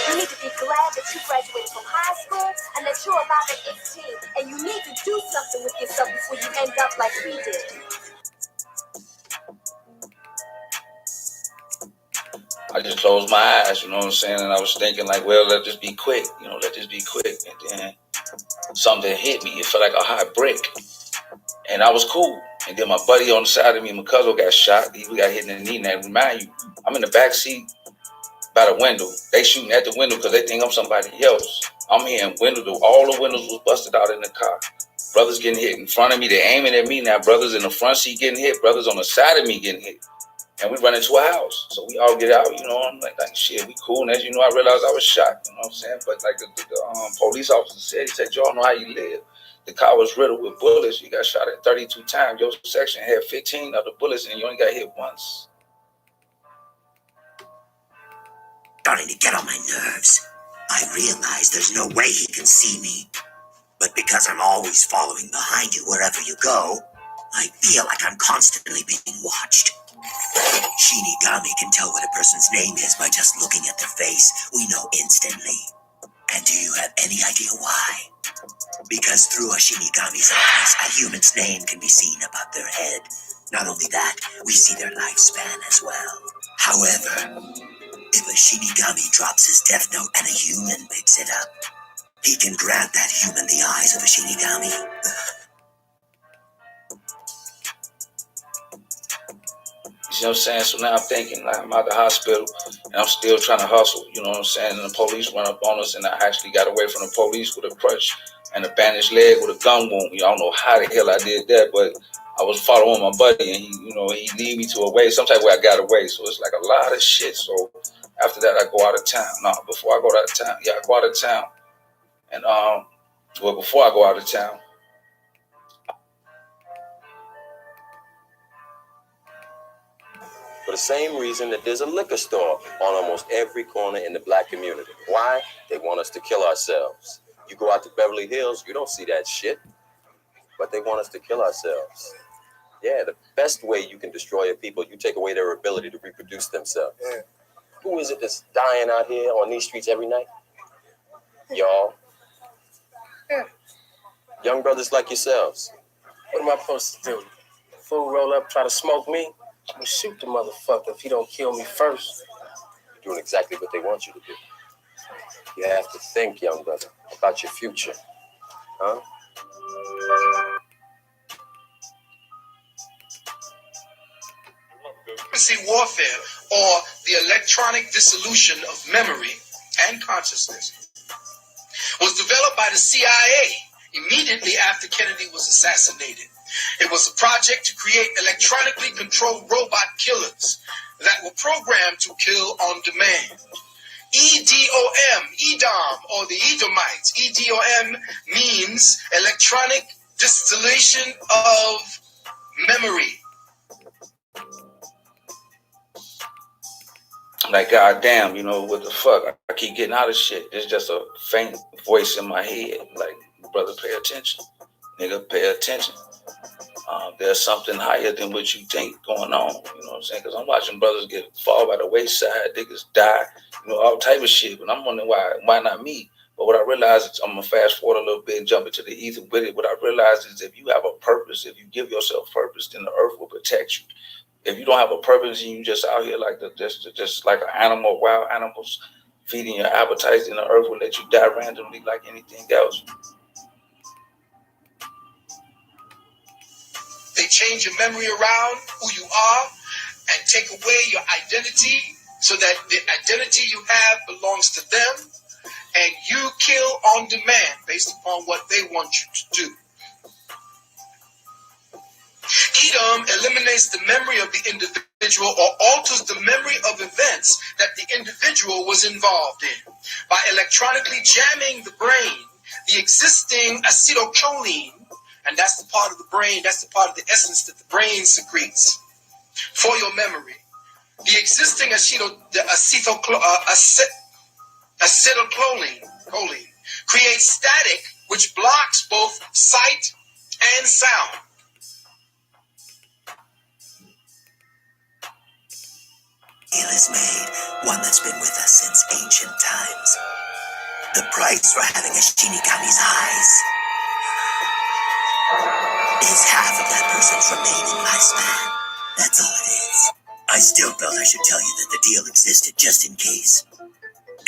You need to be glad that you graduated from high school and that you're alive at 18. And you need to do something with yourself before you end up like we did. I just closed my eyes, you know what I'm saying? And I was thinking like, well, let this be quick, let this be quick. And then something hit me. It felt like a hot brick. And I was cool. And then my buddy on the side of me, my cousin, got shot. We got hit in the knee. And I remind you, I'm in the back seat by the window. They shooting at the window because they think I'm somebody else. I'm hearing all the windows was busted out in the car. Brothers getting hit in front of me. They're aiming at me now. Brothers in the front seat getting hit. Brothers on the side of me getting hit. And we run into a house. So we all get out, I'm like shit, we cool. And as you know, I realized I was shot, you know what I'm saying? But like the police officer said, he said, y'all know how you live. The car was riddled with bullets. You got shot at 32 times. Your section had 15 of the bullets and you only got hit once. Starting to get on my nerves. I realize there's no way he can see me. But because I'm always following behind you wherever you go, I feel like I'm constantly being watched. Shinigami can tell what a person's name is by just looking at their face. We know instantly. And do you have any idea why? Because through a Shinigami's eyes, a human's name can be seen above their head. Not only that, we see their lifespan as well. However, if a Shinigami drops his death note and a human picks it up, he can grant that human the eyes of a Shinigami. You know what I'm saying? So now I'm thinking, like, I'm out the hospital and I'm still trying to hustle, you know what I'm saying? And the police run up on us and I actually got away from the police with a crutch and a bandaged leg with a gun wound. I don't know how the hell I did that, but I was following my buddy and he lead me to a way, some type of way I got away. So it's like a lot of shit. So after that, I go out of town. No, before I go out of town, I go out of town. And, before I go out of town, For the same reason that there's a liquor store on almost every corner in the black community. Why? They want us to kill ourselves. You go out to Beverly Hills, you don't see that shit. But they want us to kill ourselves. Yeah, the best way you can destroy a people, you take away their ability to reproduce themselves. Yeah. Who is it that's dying out here on these streets every night? Y'all. Yeah. Young brothers like yourselves. What am I supposed to do? Fool roll up, try to smoke me? I'm gonna shoot the motherfucker if he don't kill me first. You're doing exactly what they want you to do. You have to think, young brother, about your future. Huh? Frequency warfare, or the electronic dissolution of memory and consciousness, was developed by the CIA immediately after Kennedy was assassinated. It was a project to create electronically controlled robot killers that were programmed to kill on demand. EDOM, EDOM, or the Edomites. EDOM means electronic distillation of memory. Like, goddamn, you know, what the fuck? I keep getting out of shit. There's just a faint voice in my head. Like, brother, pay attention. Nigga, pay attention. There's something higher than what you think going on. You know what I'm saying? Because I'm watching brothers get fall by the wayside, niggas die, you know, all type of shit. But I'm wondering why not me? But what I realize is, I'm going to fast forward a little bit and jump into the ether with it. What I realize is, if you have a purpose, if you give yourself purpose, then the earth will protect you. If you don't have a purpose and you just out here like just like an animal, wild animals, feeding your appetites, then the earth will let you die randomly like anything else. They change your memory around, who you are, and take away your identity so that the identity you have belongs to them, and you kill on demand based upon what they want you to do. Edom eliminates the memory of the individual or alters the memory of events that the individual was involved in by electronically jamming the brain, the existing acetylcholine, and that's the part of the brain, that's the part of the essence that the brain secretes for your memory. The existing acetylcholine creates static, which blocks both sight and sound. Deal is made, one that's been with us since ancient times. The price for having a Shinigami's eyes is half of that person's remaining lifespan. That's all it is. I still felt I should tell you that the deal existed just in case.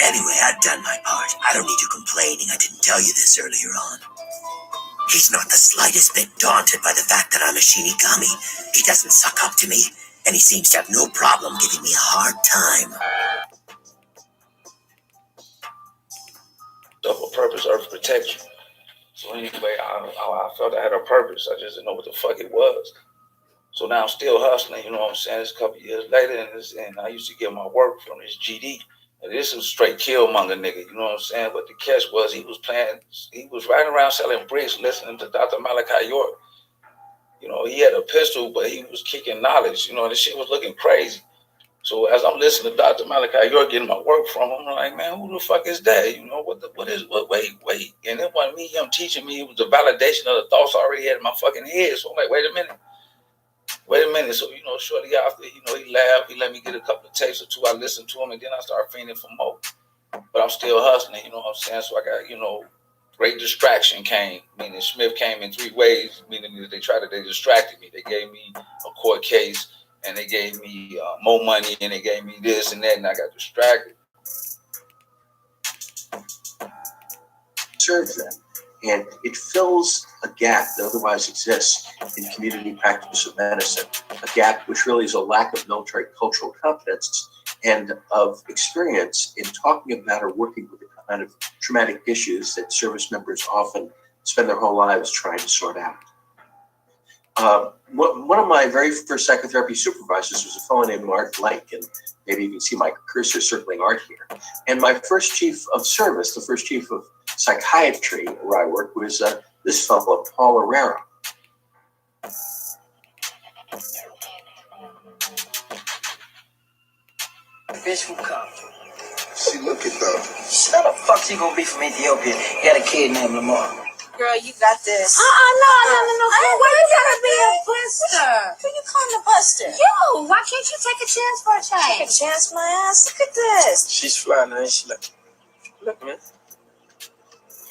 Anyway, I've done my part. I don't need you complaining I didn't tell you this earlier on. He's not the slightest bit daunted by the fact that I'm a Shinigami. He doesn't suck up to me, and he seems to have no problem giving me a hard time. Double purpose, earth protect you. So anyway, I felt I had a purpose. I just didn't know what the fuck it was. So now I'm still hustling, you know what I'm saying? It's a couple years later, and I used to get my work from this GD. And this was straight killmonger nigga, you know what I'm saying? But the catch was he was riding around selling bricks, listening to Dr. Malachi York. You know, he had a pistol, but he was kicking knowledge. You know, this shit was looking crazy. So as I'm listening to Dr. Malachi York getting my work from him, I'm like, man, who the fuck is that? You know, wait. And it wasn't me, him teaching me. It was the validation of the thoughts I already had in my fucking head. So I'm like, wait a minute. So, you know, shortly after, you know, he laughed. He let me get a couple of tapes or two. I listened to him, and then I started fiending for more. But I'm still hustling, you know what I'm saying? So I got, you know, great distraction came, meaning Smith came in 3 ways, meaning that they distracted me. They gave me a court case, and they gave me more money, and they gave me this and that, and I got distracted. Serve them. And it fills a gap that otherwise exists in community practice of medicine, a gap which really is a lack of military cultural competence and of experience in talking about or working with the kind of traumatic issues that service members often spend their whole lives trying to sort out. One of my very first psychotherapy supervisors was a fellow named Art Blank, and maybe you can see my cursor circling Art here. And my first chief of service, the first chief of psychiatry where I worked, was this fellow, Paul Herrera. Bitch from Compton. She looking though. How the fuck she gonna be from Ethiopia? Got a kid named Lamar. Girl, you got this. No. Why you gotta be a buster? Who you calling a buster? You, why can't you take a chance for a change? Take a chance, my ass. Look at this. She's fly now, ain't she? Look, man.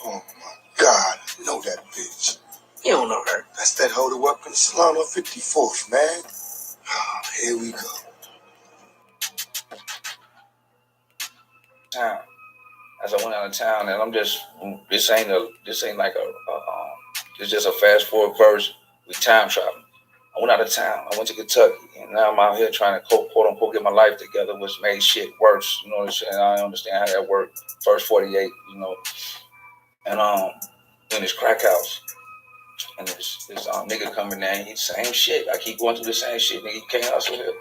Oh my God, I know that bitch. You don't know her. That's that hoe that worked in the salon on 54th, man. Oh, here we go. Town. As I went out of town, and I'm just this ain't like it's just a fast forward version. We time traveling. I went out of town. I went to Kentucky, and now I'm out here trying to quote unquote get my life together, which made shit worse. You know what I'm saying? I don't understand how that worked. First 48, you know, and in this crack house, and this nigga coming in, he same shit. I keep going through the same shit. Nigga, he can't hustle here,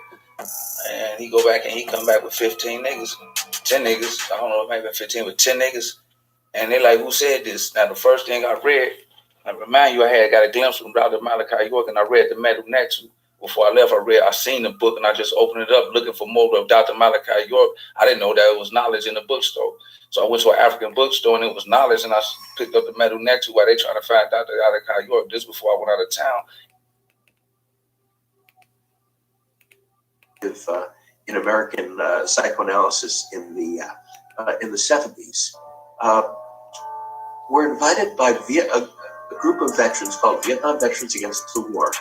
and he go back and he come back with 15 niggas, 10 niggas. I don't know, maybe 15, but 10 niggas. And they like, who said this? Now, the first thing I read, I remind you, I had got a glimpse from Dr. Malachi York, and I read the Metal Next. Before I left, I seen the book, and I just opened it up looking for more of Dr. Malachi York. I didn't know that it was knowledge in the bookstore. So I went to an African bookstore, and it was knowledge, and I picked up the Metal Next while they trying to find Dr. Malachi York. This before I went out of town. In American psychoanalysis in the 70s. Were invited by a group of veterans called Vietnam Veterans Against the War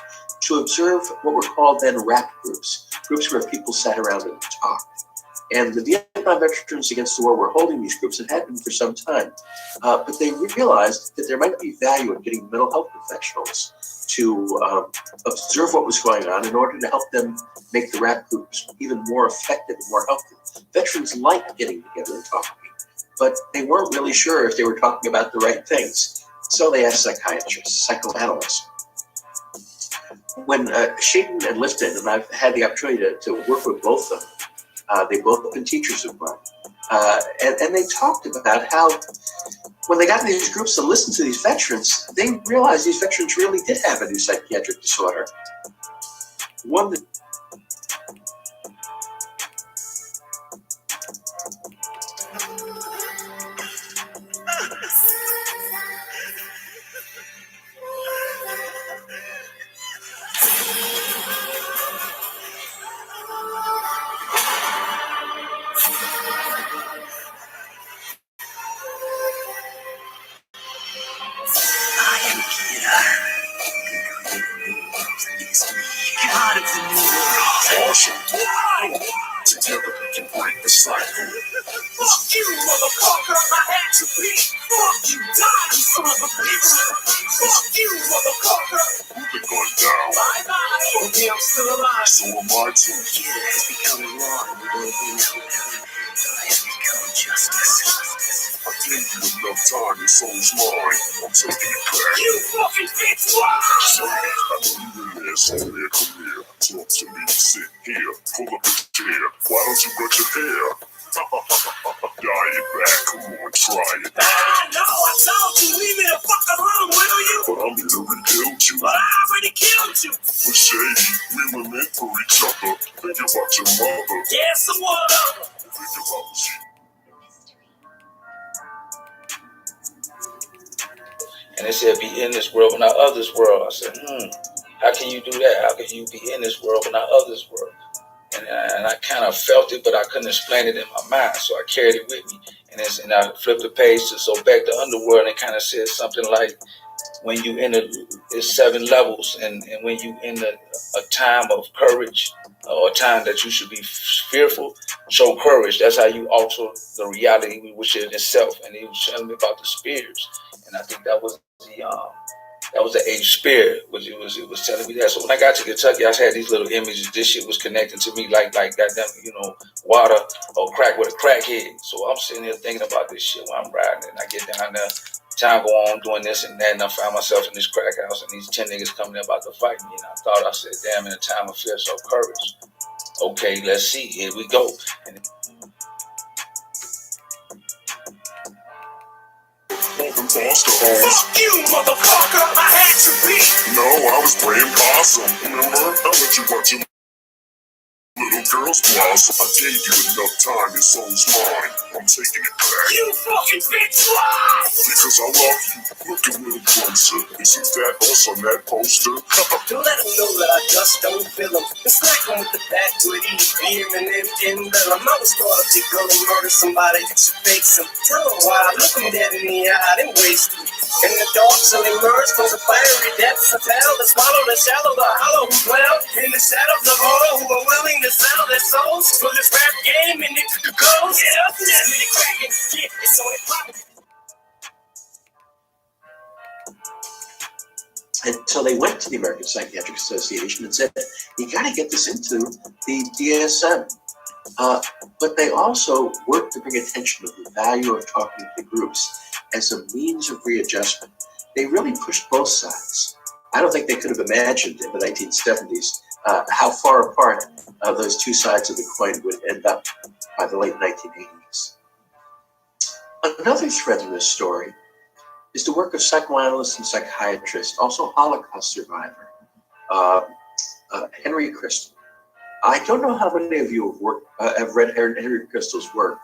to observe what were called then rap groups where people sat around and talked. And the Vietnam Veterans Against the War were holding these groups and had been for some time. But they realized that there might be value in getting mental health professionals to observe what was going on in order to help them make the rap groups even more effective and more helpful. Veterans liked getting together and talking, but they weren't really sure if they were talking about the right things. So they asked psychiatrists, psychoanalysts. When Shaden and Lifton, and I've had the opportunity to work with both of them, they've both been teachers of mine, and they talked about how when they got in these groups to listen to these veterans, they realized these veterans really did have a new psychiatric disorder. One that God of the new world. Awesome. Together we can break the cycle. Fuck you, motherfucker, I had to be. Fuck you, die, you son of a bitch. Fuck you, motherfucker. We've been going down. Bye-bye. Okay, I'm still alive. So am I too. Kid has become law, and we will be now. I have become justice. I gave you enough time, your soul's mine. I'm taking it back. You fucking bitch, why? So, I know you so there, come here. Talk to me, sit here, pull up a chair. Why don't you brush your hair? Dye it back, come on, try it. No, I told you, leave me the fuck alone, will you? But I'm here to rebuild you. But I already killed you. But Shady, we were meant for each other. Think about your mother. Yeah, so what up? Think about you. And they said, be in this world but not of this world. I said, how can you do that? How can you be in this world but not of this world? And I kind of felt it, but I couldn't explain it in my mind. So I carried it with me. And I flipped the page to so back to Underworld, and it kind of said something like, when you in it's 7 levels, and when you in a time of courage, or a time that you should be fearful, show courage. That's how you alter the reality which is itself. And he was telling me about the spears, and I think that was the age spirit, which it was telling me that. So when I got to Kentucky, I had these little images. This shit was connecting to me like goddamn, water or crack with a crackhead. So I'm sitting here thinking about this shit while I'm riding, and I get down there. Time go on doing this and that, and I found myself in this crack house, and these 10 niggas coming in about to fight me. And I said, damn, in a time of fear, so courage. Okay, let's see. Here we go. Fuck you, motherfucker! I had to be. No, I was playing possum. Remember? I let you watch your little girls blossom. I gave you enough time, your soul's mine. I'm taking it back. You fucking bitch! Why? Cause I love you. Look a little closer. Isn't that us on that poster? Don't let them know that I just don't feel them. It's like one with the backwood beer and in them. I was thought if they go and murder somebody, she fakes them. Tell them why, look them dead in the eye, then waste them. And the dogs will emerge from the fiery depths of hell to swallow the shallow, the hollow who dwell in the shadows of all who are willing to sell their souls for this rap game and it goes. Yeah, that's really cracking. Yeah, it's only popping. And so they went to the American Psychiatric Association and said, you got to get this into the DSM. But they also worked to bring attention to the value of talking to groups as a means of readjustment. They really pushed both sides. I don't think they could have imagined in the 1970s how far apart those two sides of the coin would end up by the late 1980s. Another thread in this story is the work of psychoanalyst and psychiatrist, also Holocaust survivor, Henry Crystal. I don't know how many of you have read Henry Crystal's work.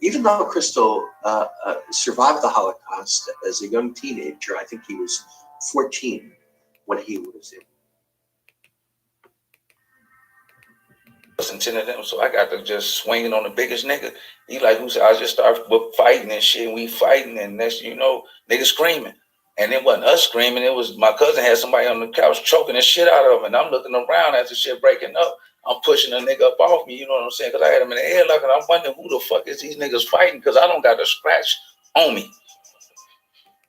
Even though Crystal survived the Holocaust as a young teenager, I think he was 14 when he was in. Intended him, so I got to just swinging on the biggest nigga. He like, who said, I just started fighting and shit. We fighting, and next, you know, niggas screaming. And it wasn't us screaming. It was my cousin had somebody on the couch choking the shit out of him. And I'm looking around as the shit breaking up. I'm pushing a nigga up off me, you know what I'm saying? Because I had him in the headlock, and I'm wondering who the fuck is these niggas fighting? Because I don't got a scratch on me.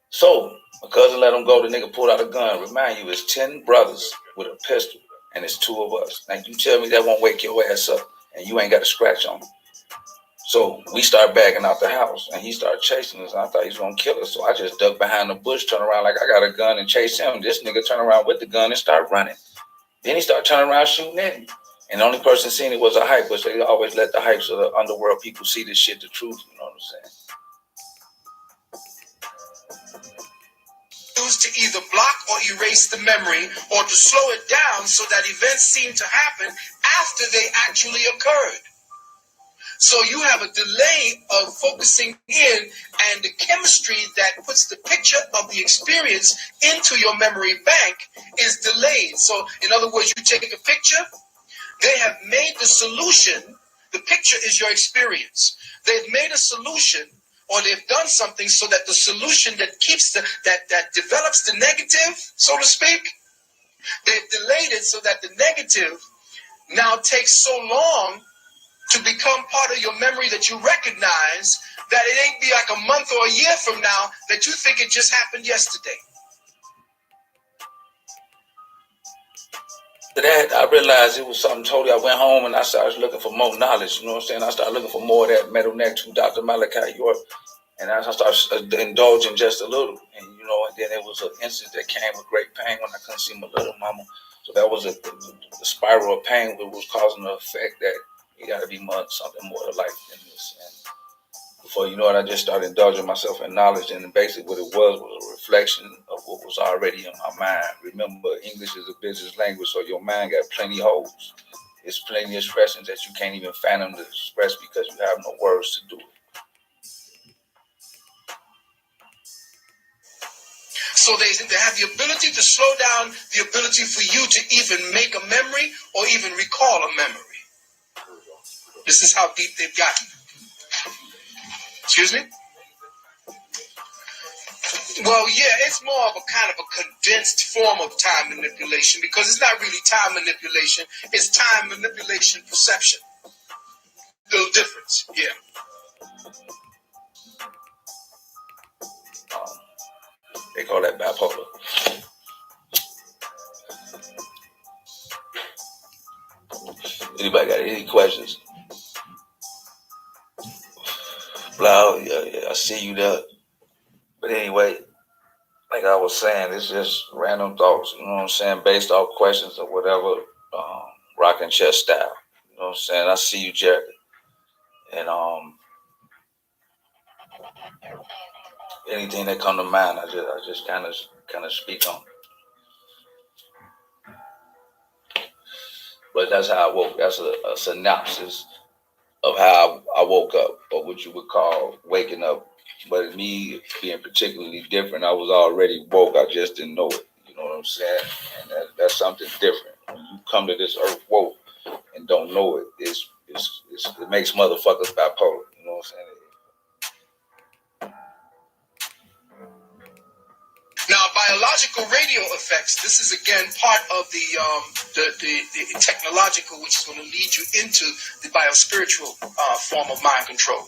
So my cousin let him go. The nigga pulled out a gun. Remind you, it's 10 brothers with a pistol, and it's 2 of us. Now you tell me that won't wake your ass up, and you ain't got a scratch on him. So we started backing out the house, and he started chasing us. And I thought he was gonna kill us, so I just ducked behind the bush, turned around like I got a gun, and chased him. This nigga turned around with the gun and started running. Then he started turning around shooting at me. And the only person seeing it was a hype, which they always let the hypes of the underworld people see this shit, the truth, you know what I'm saying? Used to either block or erase the memory or to slow it down so that events seem to happen after they actually occurred. So you have a delay of focusing in, and the chemistry that puts the picture of the experience into your memory bank is delayed. So in other words, you take a picture, they have made the solution, the picture is your experience. They've made a solution, or they've done something so that the solution that keeps that develops the negative, so to speak, they've delayed it so that the negative now takes so long to become part of your memory that you recognize that it ain't be like a month or a year from now that you think it just happened yesterday. After that, I realized it was something totally. I went home and I started looking for more knowledge, you know what I'm saying? I started looking for more of that metal neck to Dr. Malachi York. And I started indulging just a little. And, you know, and then it was an instance that came with great pain when I couldn't see my little mama. So that was the spiral of pain that was causing the effect that you got to be something more to life than this. And before you know it, I just started indulging myself in knowledge. And basically what it was a reflection of what was already in my mind. Remember, English is a business language, so your mind got plenty of holes. There's plenty of expressions that you can't even fathom to express because you have no words to do it. So they have the ability to slow down, the ability for you to even make a memory or even recall a memory. This is how deep they've gotten. Excuse me? Well, yeah, it's more of a kind of a condensed form of time manipulation because it's not really time manipulation. It's time manipulation perception. Little difference, yeah. They call that bipolar. Anybody got any questions? Blah, yeah, I see you there. But anyway, like I was saying, it's just random thoughts, you know what I'm saying, based off questions or whatever, rocking chess style. You know what I'm saying? I see you, Jerry. And anything that come to mind, I just kind of speak on. But that's how I woke. That's a synopsis of how I woke up, or what you would call waking up But me being particularly different, I was already woke. I just didn't know it. You know what I'm saying? And that's something different. When you come to this earth woke and don't know it, it makes motherfuckers bipolar. You know what I'm saying? Now, biological radio effects. This is again part of the technological, which is going to lead you into the biospiritual form of mind control.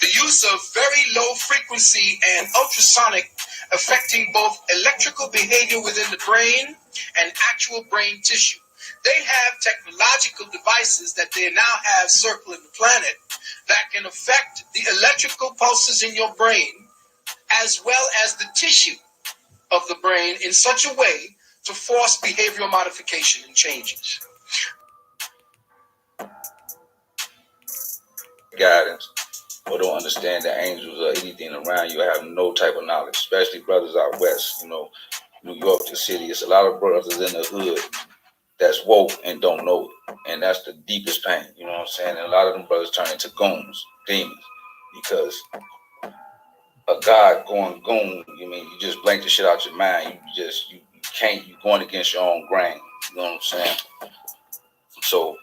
The use of very low frequency and ultrasonic affecting both electrical behavior within the brain and actual brain tissue. They have technological devices that they now have circling the planet that can affect the electrical pulses in your brain as well as the tissue of the brain in such a way to force behavioral modification and changes. Guidance, or don't understand the angels or anything around you. I have no type of knowledge, especially brothers out west. You know, New York, the city. It's a lot of brothers in the hood that's woke and don't know it, and that's the deepest pain. You know what I'm saying? And a lot of them brothers turn into goons, demons, because a God going goon. You mean you just blank the shit out your mind? You can't. You going against your own grain. You know what I'm saying? So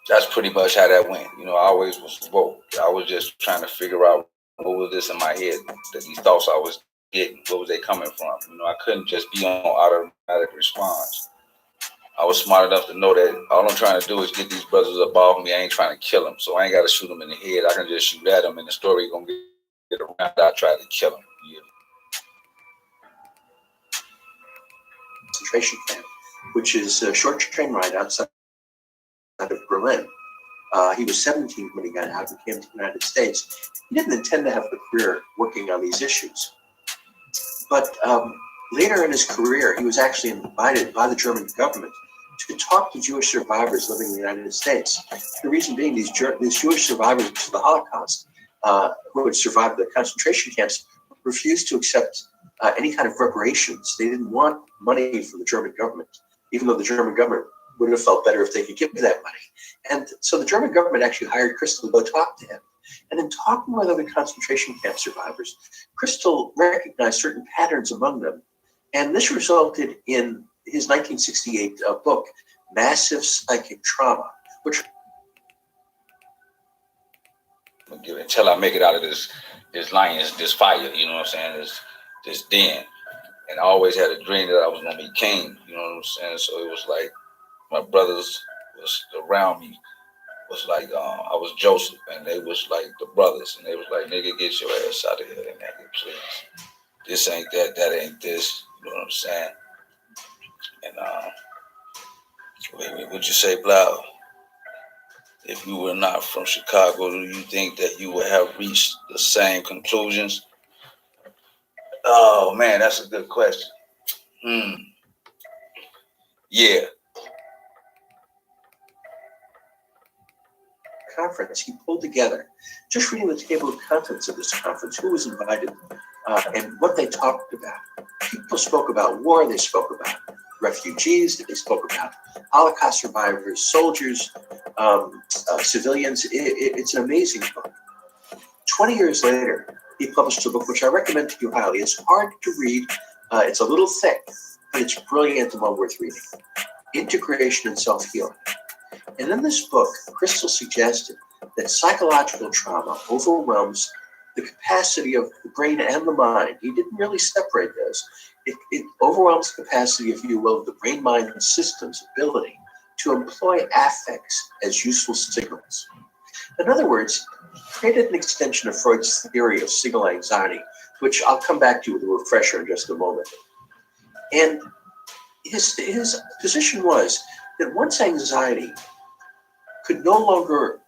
that's pretty much how that went. You know, I always was woke. I was just trying to figure out what was this in my head, that these thoughts I was getting, what was they coming from? You know, I couldn't just be on automatic response. I was smart enough to know that all I'm trying to do is get these brothers up off me. I ain't trying to kill them, so I ain't got to shoot them in the head. I can just shoot at them, and the story gonna get around that I tried to kill them. Yeah. Concentration camp, which is a short train ride outside of Berlin. He was 17 when he got out and came to the United States. He didn't intend to have a career working on these issues. But later in his career, he was actually invited by the German government to talk to Jewish survivors living in the United States. The reason being, these Jewish survivors of the Holocaust who had survived the concentration camps refused to accept any kind of reparations. They didn't want money from the German government, even though the German government would have felt better if they could give that money. And so the German government actually hired Crystal to go talk to him. And in talking with other concentration camp survivors, Crystal recognized certain patterns among them. And this resulted in his 1968 book, Massive Psychic Trauma, which... Until I make it out of this lion's, this fire, you know what I'm saying, this den. And I always had a dream that I was going to be king, you know what I'm saying? So it was like, my brothers was around me, was like, I was Joseph, and they was like the brothers, and they was like, nigga, get your ass out of here, nigga, please. This ain't that, that ain't this, you know what I'm saying? And would you say, Blau, if you were not from Chicago, do you think that you would have reached the same conclusions? Oh man, that's a good question. Yeah. Conference, he pulled together, just reading the table of contents of this conference, who was invited and what they talked about. People spoke about war, they spoke about refugees, they spoke about Holocaust survivors, soldiers, civilians. It's an amazing book. 20 years later, he published a book which I recommend to you highly. It's hard to read, it's a little thick, but it's brilliant and well worth reading. Integration and Self-Healing. And in this book, Crystal suggested that psychological trauma overwhelms the capacity of the brain and the mind. He didn't really separate those. It overwhelms the capacity, if you will, of the brain-mind system's ability to employ affects as useful signals. In other words, created an extension of Freud's theory of signal anxiety, which I'll come back to with a refresher in just a moment. And his position was that once anxiety could no longer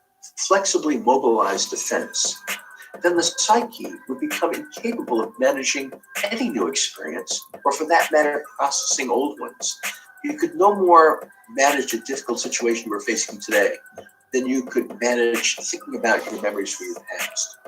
flexibly mobilize defense, then the psyche would become incapable of managing any new experience, or for that matter, processing old ones. You could no more manage a difficult situation we're facing today than you could manage thinking about your memories from your past.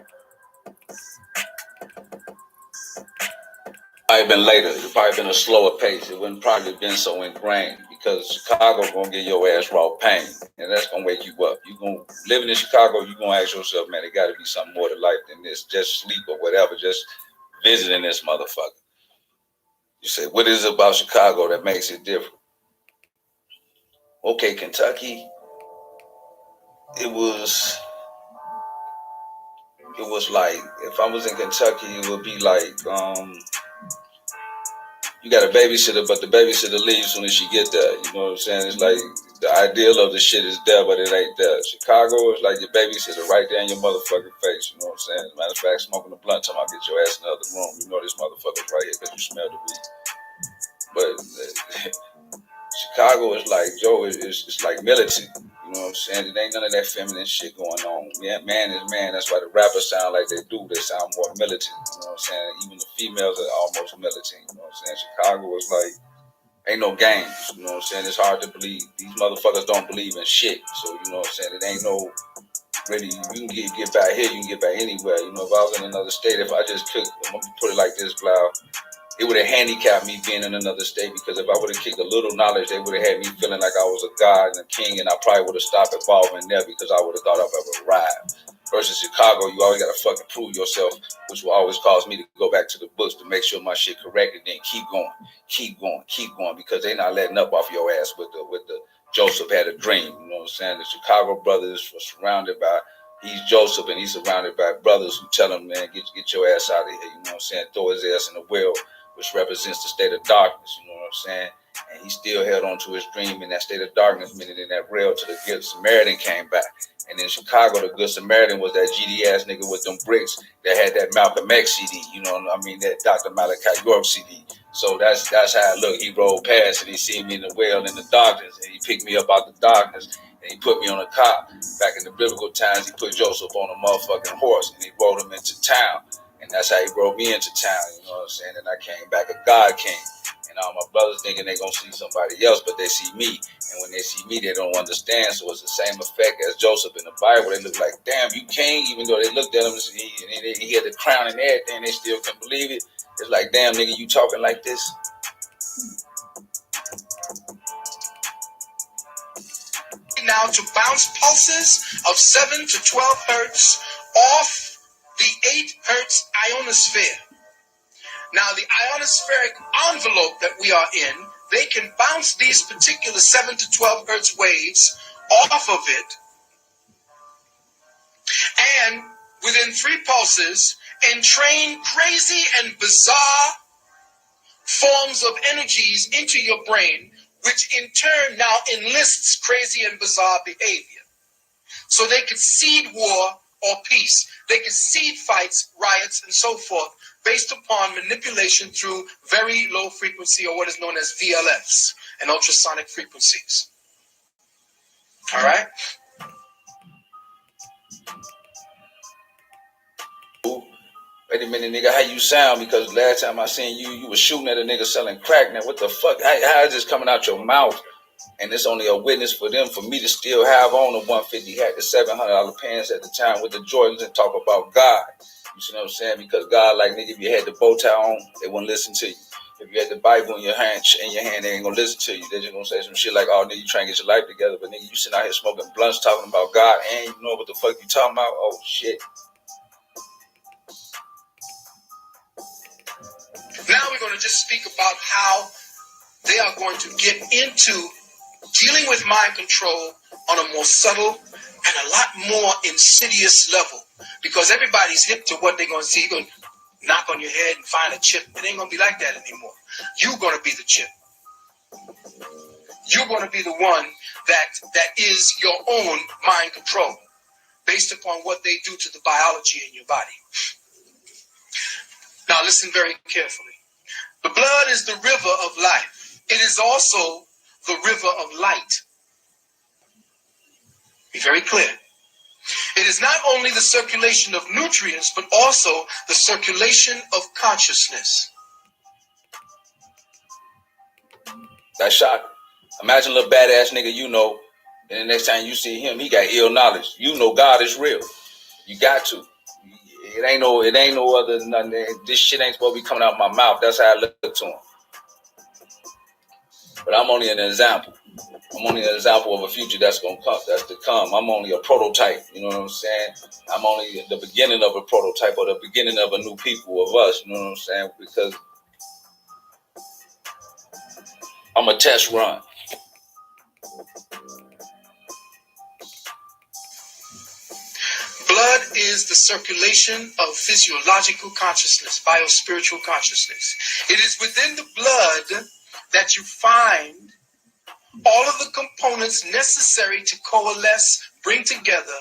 Probably been later. It probably been a slower pace. It wouldn't probably been so ingrained, because Chicago gonna give your ass raw pain, and that's gonna wake you up. You gonna living in Chicago, you gonna ask yourself, man, it got to be something more to life than this. Just sleep or whatever, just visiting this motherfucker. You say, what is it about Chicago that makes it different? Okay, Kentucky, it was like, if I was in Kentucky, it would be like, you got a babysitter, but the babysitter leaves as soon as she get there. You know what I'm saying? It's like the ideal of the shit is there, but it ain't there. Chicago is like your babysitter right there in your motherfucking face. You know what I'm saying? As a matter of fact, smoking a blunt till I get your ass in the other room. You know this motherfucker's right here because you smell the weed. But Chicago is like, Joe, it's like militant. You know what I'm saying? It ain't none of that feminine shit going on. Yeah, man is man. That's why the rappers sound like they do. They sound more militant. You know what I'm saying? Even the females are almost militant. You know what I'm saying? Chicago is like, ain't no games. You know what I'm saying? It's hard to believe. These motherfuckers don't believe in shit. So, you know what I'm saying? It ain't no, really, you can get back here, you can get back anywhere. You know, if I was in another state, if I just could, I'm going to put it like this, Blau, it would have handicapped me being in another state, because if I would have kicked a little knowledge, they would have had me feeling like I was a god and a king, and I probably would have stopped evolving there because I would have thought I've ever arrived. Versus Chicago, you always got to fucking prove yourself, which will always cause me to go back to the books to make sure my shit correct, and then keep going, because they not letting up off your ass with the Joseph had a dream. You know what I'm saying? The Chicago brothers were surrounded by, he's Joseph, and he's surrounded by brothers who tell him, man, get your ass out of here. You know what I'm saying? Throw his ass in the well, which represents the state of darkness. You know what I'm saying? And he still held on to his dream in that state of darkness, meaning in that rail, till the Good Samaritan came back. And in Chicago, the Good Samaritan was that GD ass nigga with them bricks that had that Malcolm X CD, you know what I mean, that Dr. Malachi York CD. So that's how it looked. He rolled past and he seen me in the well in the darkness, and he picked me up out the darkness, and he put me on a cop. Back in the biblical times, he put Joseph on a motherfucking horse, and he rode him into town. And that's how he brought me into town, you know what I'm saying? And I came back a God king. And all my brothers thinking they're going to see somebody else, but they see me. And when they see me, they don't understand. So it's the same effect as Joseph in the Bible. They look like, damn, you king. Even though they looked at him, and he had the crown and everything, they still can't believe it. It's like, damn, nigga, you talking like this? Now to bounce pulses of 7 to 12 hertz off the 8 hertz ionosphere. Now, the ionospheric envelope that we are in, they can bounce these particular 7 to 12 hertz waves off of it, and within 3 pulses, entrain crazy and bizarre forms of energies into your brain, which in turn now enlists crazy and bizarre behavior. So they could seed war or peace. They could seed fights, riots, and so forth, based upon manipulation through very low frequency, or what is known as VLFs, and ultrasonic frequencies. All right? Wait a minute, nigga, how you sound? Because last time I seen you, you was shooting at a nigga selling crack. Now, what the fuck? How is this coming out your mouth? And it's only a witness for them, for me to still have on the 150 hat, the $700 pants at the time with the Jordans, and talk about God. You see what I'm saying? Because God, like, nigga, if you had the bow tie on, they wouldn't listen to you. If you had the Bible in your hand, they ain't gonna listen to you. They just gonna say some shit like, oh, nigga, you trying to get your life together, but nigga, you sitting out here smoking blunts talking about God, and you know what the fuck you talking about? Oh, shit. Now we're going to just speak about how they are going to get into dealing with mind control on a more subtle and a lot more insidious level. Because everybody's hip to what they're going to see. You're going to knock on your head and find a chip. It ain't going to be like that anymore. You're going to be the chip. You're going to be the one that is your own mind control, based upon what they do to the biology in your body. Now listen very carefully. The blood is the river of life. It is also the river of light. Be very clear. It is not only the circulation of nutrients, but also the circulation of consciousness. That shot. Imagine a little badass nigga you know, and the next time you see him, he got ill knowledge. You know God is real. You got to. It ain't no other than nothing. This shit ain't supposed to be coming out of my mouth. That's how I look to him. But I'm only an example. I'm only an example of a future that's to come. I'm only a prototype. You know what I'm saying? I'm only the beginning of a prototype or the beginning of a new people of us. You know what I'm saying? Because I'm a test run. Blood is the circulation of physiological consciousness, biospiritual consciousness. It is within the blood that you find all of the components necessary to coalesce, bring together,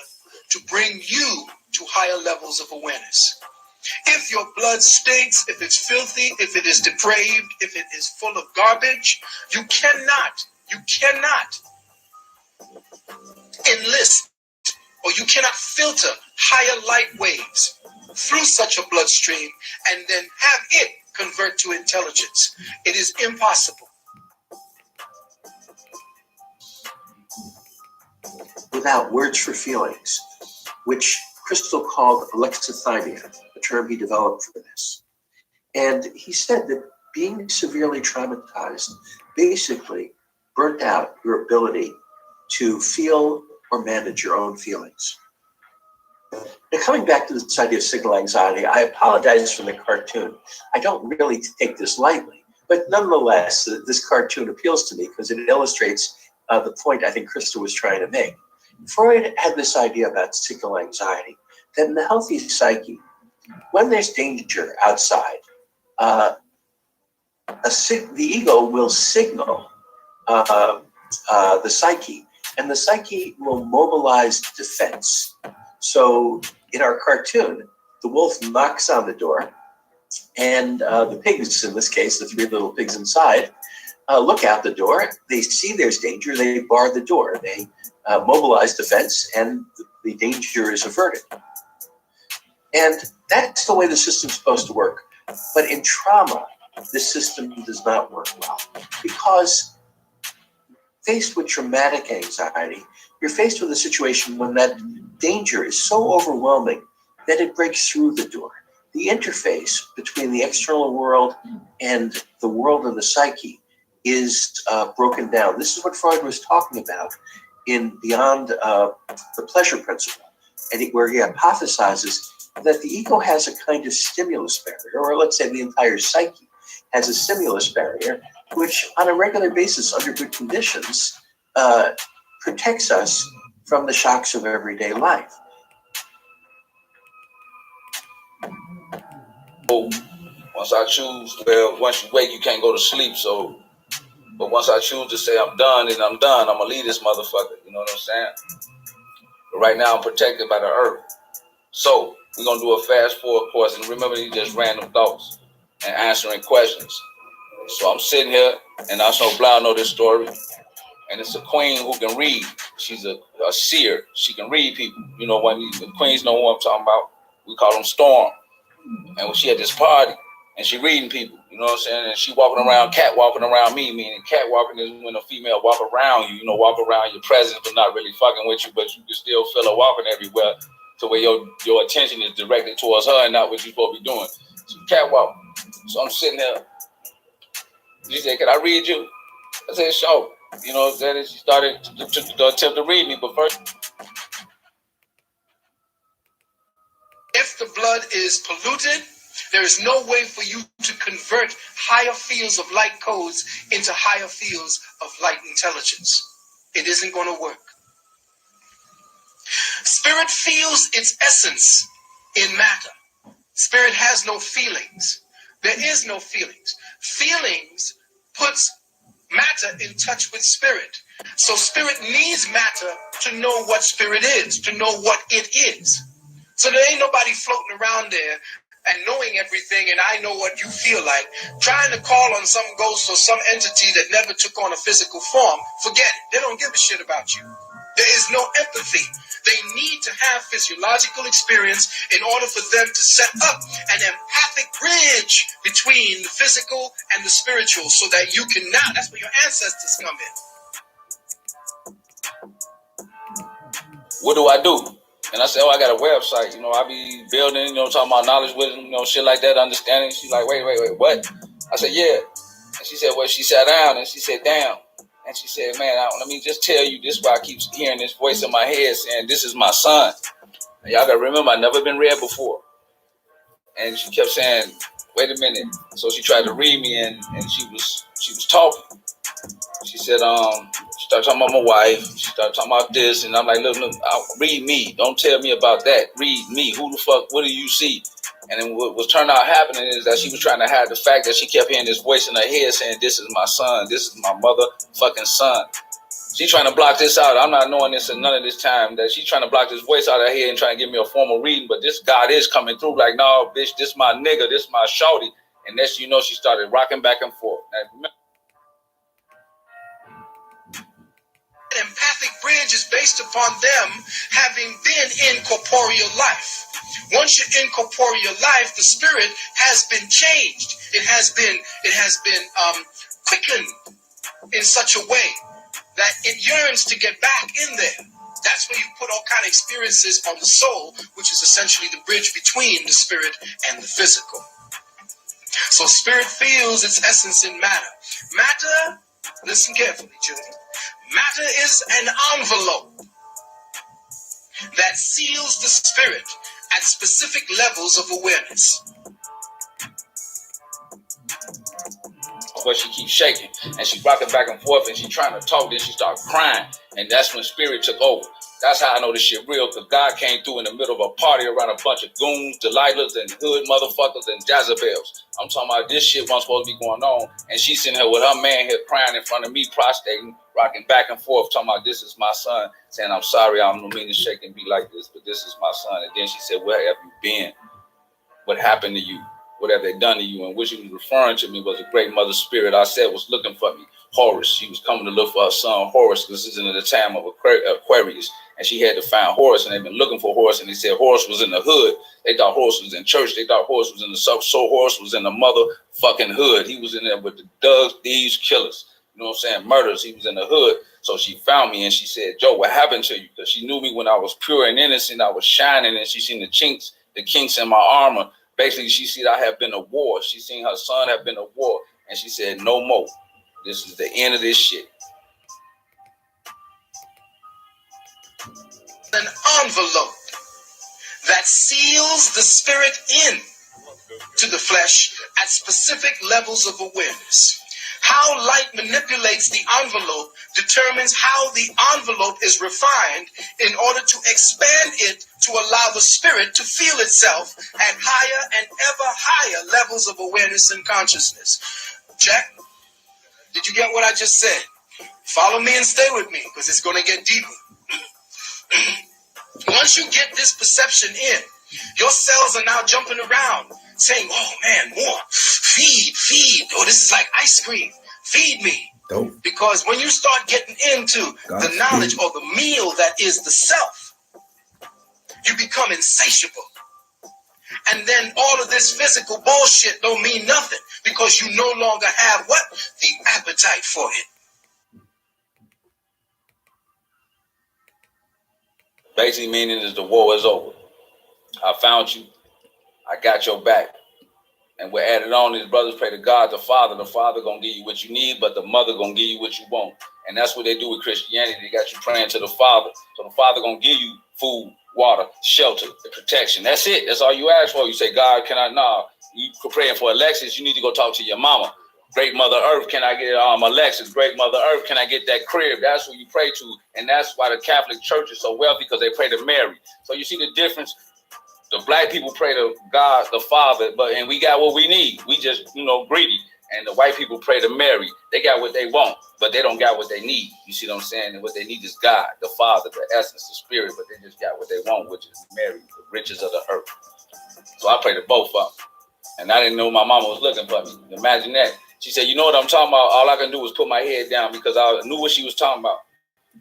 to bring you to higher levels of awareness. If your blood stinks, if it's filthy, if it is depraved, if it is full of garbage, you cannot enlist or you cannot filter higher light waves through such a bloodstream and then have it convert to intelligence. It is impossible. Without words for feelings, which Crystal called alexithymia, a term he developed for this. And he said that being severely traumatized basically burnt out your ability to feel or manage your own feelings. Now, coming back to this idea of signal anxiety, I apologize for the cartoon. I don't really take this lightly, but nonetheless, this cartoon appeals to me because it illustrates the point I think Krista was trying to make. Freud had this idea about signal anxiety, that in the healthy psyche, when there's danger outside, the ego will signal the psyche, and the psyche will mobilize defense. So in our cartoon, the wolf knocks on the door, and the pigs, in this case, the three little pigs inside, look out the door. They see there's danger. They bar the door. They mobilize defense, and the danger is averted. And that's the way the system's supposed to work. But in trauma, this system does not work well, because faced with traumatic anxiety, you're faced with a situation when that danger is so overwhelming that it breaks through the door. The interface between the external world and the world of the psyche is broken down. This is what Freud was talking about in Beyond the Pleasure Principle, and where he hypothesizes that the ego has a kind of stimulus barrier, or let's say the entire psyche has a stimulus barrier, which on a regular basis, under good conditions, protects us from the shocks of everyday life. Once I choose, well, once you wake, you can't go to sleep. So, but once I choose to say I'm done, and I'm done, I'm gonna leave this motherfucker. You know what I'm saying? But right now, I'm protected by the earth. So we're gonna do a fast forward course, and remember, these just random thoughts and answering questions. So I'm sitting here, and I so blind know this story, and it's a queen who can read. She's a seer. She can read people. You know, when the queens know what I'm talking about. We call them Storm. And when she had this party, and she reading people, you know what I'm saying? And she walking around, catwalking around me, meaning catwalking is when a female walk around you, walk around your presence, but not really fucking with you, but you can still feel her walking everywhere to where your attention is directed towards her and not what you're supposed to be doing. So catwalk. So I'm sitting there. She said, "Can I read you?" I said, "Sure." You know what I'm saying? She started to attempt to read me, but first. If the blood is polluted, there is no way for you to convert higher fields of light codes into higher fields of light intelligence. It isn't going to work. Spirit feels its essence in matter. Spirit has no feelings. There is no feelings. Feelings puts matter in touch with spirit. So spirit needs matter to know what spirit is, to know what it is. So there ain't nobody floating around there and knowing everything, and I know what you feel like. Trying to call on some ghost or some entity that never took on a physical form, forget it. They don't give a shit about you. There is no empathy. They need to have physiological experience in order for them to set up an empathic bridge between the physical and the spiritual so that you can now, that's where your ancestors come in. What do I do? And I said, I got a website, I be building, talking about knowledge wisdom, shit like that, understanding. She's like, wait, what? I said, yeah. And she said, well, she sat down and she said, damn. And she said, man, let me just tell you, this is why I keep hearing this voice in my head saying, this is my son. And y'all gotta remember, I've never been read before. And she kept saying, wait a minute. So she tried to read me, and she was talking. She said, she started talking about my wife. She started talking about this, and I'm like, look, read me. Don't tell me about that. Read me. Who the fuck? What do you see? And then what was turned out happening is that she was trying to hide the fact that she kept hearing this voice in her head saying, this is my son. This is my motherfucking son. She's trying to block this out. I'm not knowing this at none of this time, that she's trying to block this voice out of her head and trying to give me a formal reading. But this God is coming through like, no, bitch, this my nigga. This my shorty. And next you know, she started rocking back and forth. Now, empathic bridge is based upon them having been in corporeal life. Once you're in corporeal life, the spirit has been changed. It has been quickened in such a way that it yearns to get back in there. That's where you put all kind of experiences on the soul, which is essentially the bridge between the spirit and the physical. So spirit feels its essence in matter. Matter, listen carefully, children. Matter is an envelope that seals the spirit at specific levels of awareness. But she keeps shaking, and she's rocking back and forth, and she's trying to talk, then she started crying, and that's when spirit took over. That's how I know this shit real, because God came through in the middle of a party around a bunch of goons, Delilahs, and hood motherfuckers, and Jezebels. I'm talking about this shit wasn't supposed to be going on, and she's sitting here with her man here crying in front of me, prostrating, rocking back and forth, talking about this is my son, saying, I'm sorry, I don't mean to shake and be like this, but this is my son. And then she said, where have you been? What happened to you? What have they done to you? And what she was referring to me was a great mother spirit I said was looking for me, Horus. She was coming to look for her son, Horus, because this is in the time of Aquarius. And she had to find Horus, and they've been looking for Horus. And they said Horus was in the hood. They thought Horus was in church. They thought Horus was in the sub. So Horus was in the motherfucking hood. He was in there with the thugs, thieves, killers. You know what I'm saying? Murders. He was in the hood. So she found me, and she said, Joe, what happened to you? Because she knew me when I was pure and innocent. I was shining, and she seen the kinks in my armor. Basically, she said I have been a war. She seen her son have been a war. And she said, no more. This is the end of this shit. An envelope that seals the spirit in to the flesh at specific levels of awareness. How light manipulates the envelope determines how the envelope is refined in order to expand it to allow the spirit to feel itself at higher and ever higher levels of awareness and consciousness. Check. Did you get what I just said? Follow me and stay with me, because it's going to get deeper. Once you get this perception in, your cells are now jumping around saying, oh man, more. Feed. Oh, this is like ice cream. Feed me. Dope. Because when you start getting into the knowledge or the meal that is the self, you become insatiable. And then all of this physical bullshit don't mean nothing, because you no longer have what? The appetite for it. Basically meaning is the war is over. I found you. I got your back. And we're added on, these brothers pray to God, the Father. The Father going to give you what you need, but the Mother going to give you what you want. And that's what they do with Christianity. They got you praying to the Father. So the Father going to give you food, water, shelter, protection. That's it. That's all you ask for. You say, God, can I? Nah. You praying for Alexis, you need to go talk to your mama. Great Mother Earth, can I get Alexis? Great Mother Earth, can I get that crib? That's who you pray to. And that's why the Catholic Church is so wealthy, because they pray to Mary. So you see the difference? The black people pray to God, the Father, and we got what we need. We just, greedy. And the white people pray to Mary. They got what they want, but they don't got what they need. You see what I'm saying? And what they need is God, the Father, the essence, the Spirit, but they just got what they want, which is Mary, the riches of the earth. So I pray to both of them. And I didn't know my mama was looking for me. Imagine that. She said, you know what I'm talking about? All I can do was put my head down, because I knew what she was talking about.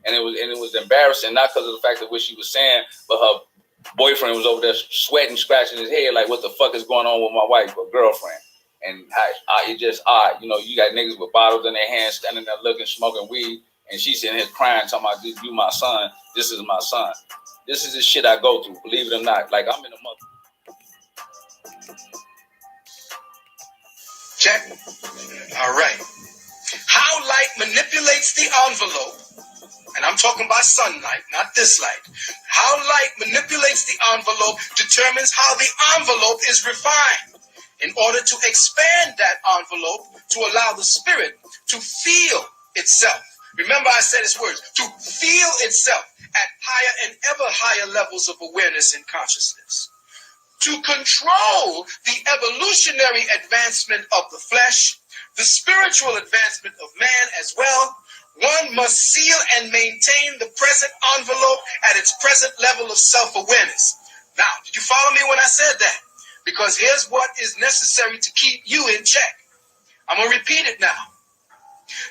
And it was embarrassing, not because of the fact of what she was saying, but her boyfriend was over there sweating, scratching his head like, what the fuck is going on with my wife or girlfriend? And it just odd. You got niggas with bottles in their hands standing there looking, smoking weed, and she's sitting here crying, talking about, you my son. This is my son. This is the shit I go through, believe it or not. Like, I'm in a mother. Check. All right. How light manipulates the envelope, and I'm talking about sunlight, not this light. How light manipulates the envelope determines how the envelope is refined in order to expand that envelope to allow the spirit to feel itself. Remember I said its words, to feel itself at higher and ever higher levels of awareness and consciousness. To control the evolutionary advancement of the flesh, the spiritual advancement of man as well, one must seal and maintain the present envelope at its present level of self-awareness. Now, did you follow me when I said that? Because here's what is necessary to keep you in check. I'm going to repeat it now.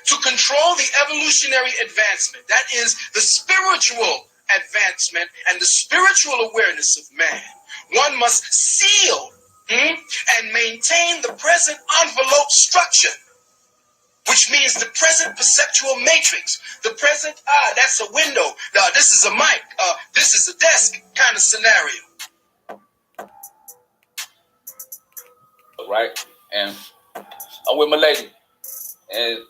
To control the evolutionary advancement, that is the spiritual advancement and the spiritual awareness of man, one must seal and maintain the present envelope structure, which means the present perceptual matrix, the present, that's a window, this is a mic, this is a desk kind of scenario. Right? And I'm with my lady. And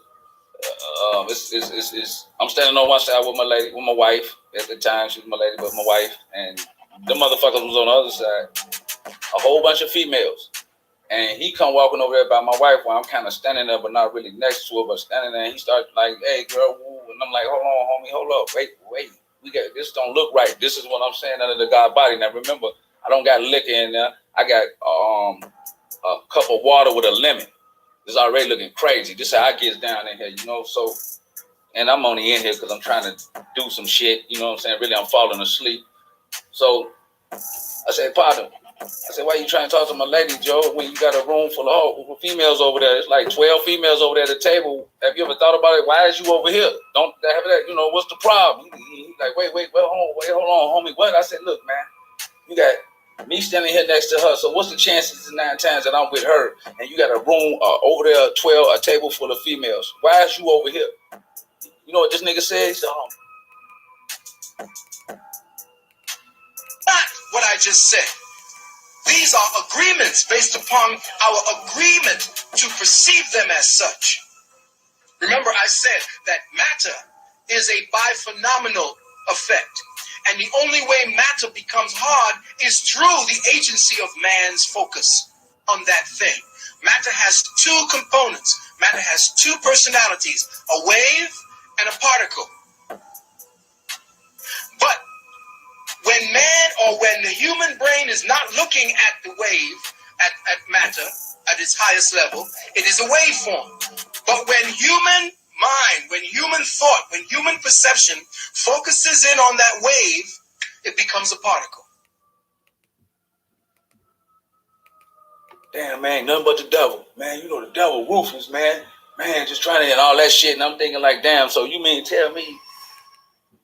I'm standing on one side with my lady, with my wife. At the time, she was my lady, but my wife. And the motherfuckers was on the other side. A whole bunch of females. And he come walking over there by my wife while I'm kind of standing there, but not really next to her, but standing there. And he started like, hey, girl, woo. And I'm like, hold on, homie, hold up. Wait. We got this don't look right. This is what I'm saying under the God body. Now, remember, I don't got liquor in there. I got a cup of water with a lemon. It's already looking crazy. This is how I get down in here, you know? So, and I'm only in here because I'm trying to do some shit, you know what I'm saying? Really, I'm falling asleep. So, I said, partner, I said, why you trying to talk to my lady, Joe, when you got a room full of females over there? It's like 12 females over there at the table. Have you ever thought about it? Why is you over here? Don't have that, you know, what's the problem? He's like, wait, hold on, homie. What? I said, look, man, you got me standing here next to her. So what's the chances 9 times that I'm with her and you got a room over there, a table full of females? Why is you over here? You know what this nigga said? He said, Not what I just said. These are agreements based upon our agreement to perceive them as such. Remember I said that matter is a biphenomenal effect. And the only way matter becomes hard is through the agency of man's focus on that thing. Matter has 2 components. Matter has 2 personalities, a wave and a particle. But when the human brain is not looking at the wave, at matter, at its highest level, it is a waveform. But when human mind, when human thought, when human perception focuses in on that wave, it becomes a particle. damn, man, nothing but the devil. Man, you know the devil ruthless, man. Man, just trying to and all that shit. And I'm thinking like, damn, so you mean tell me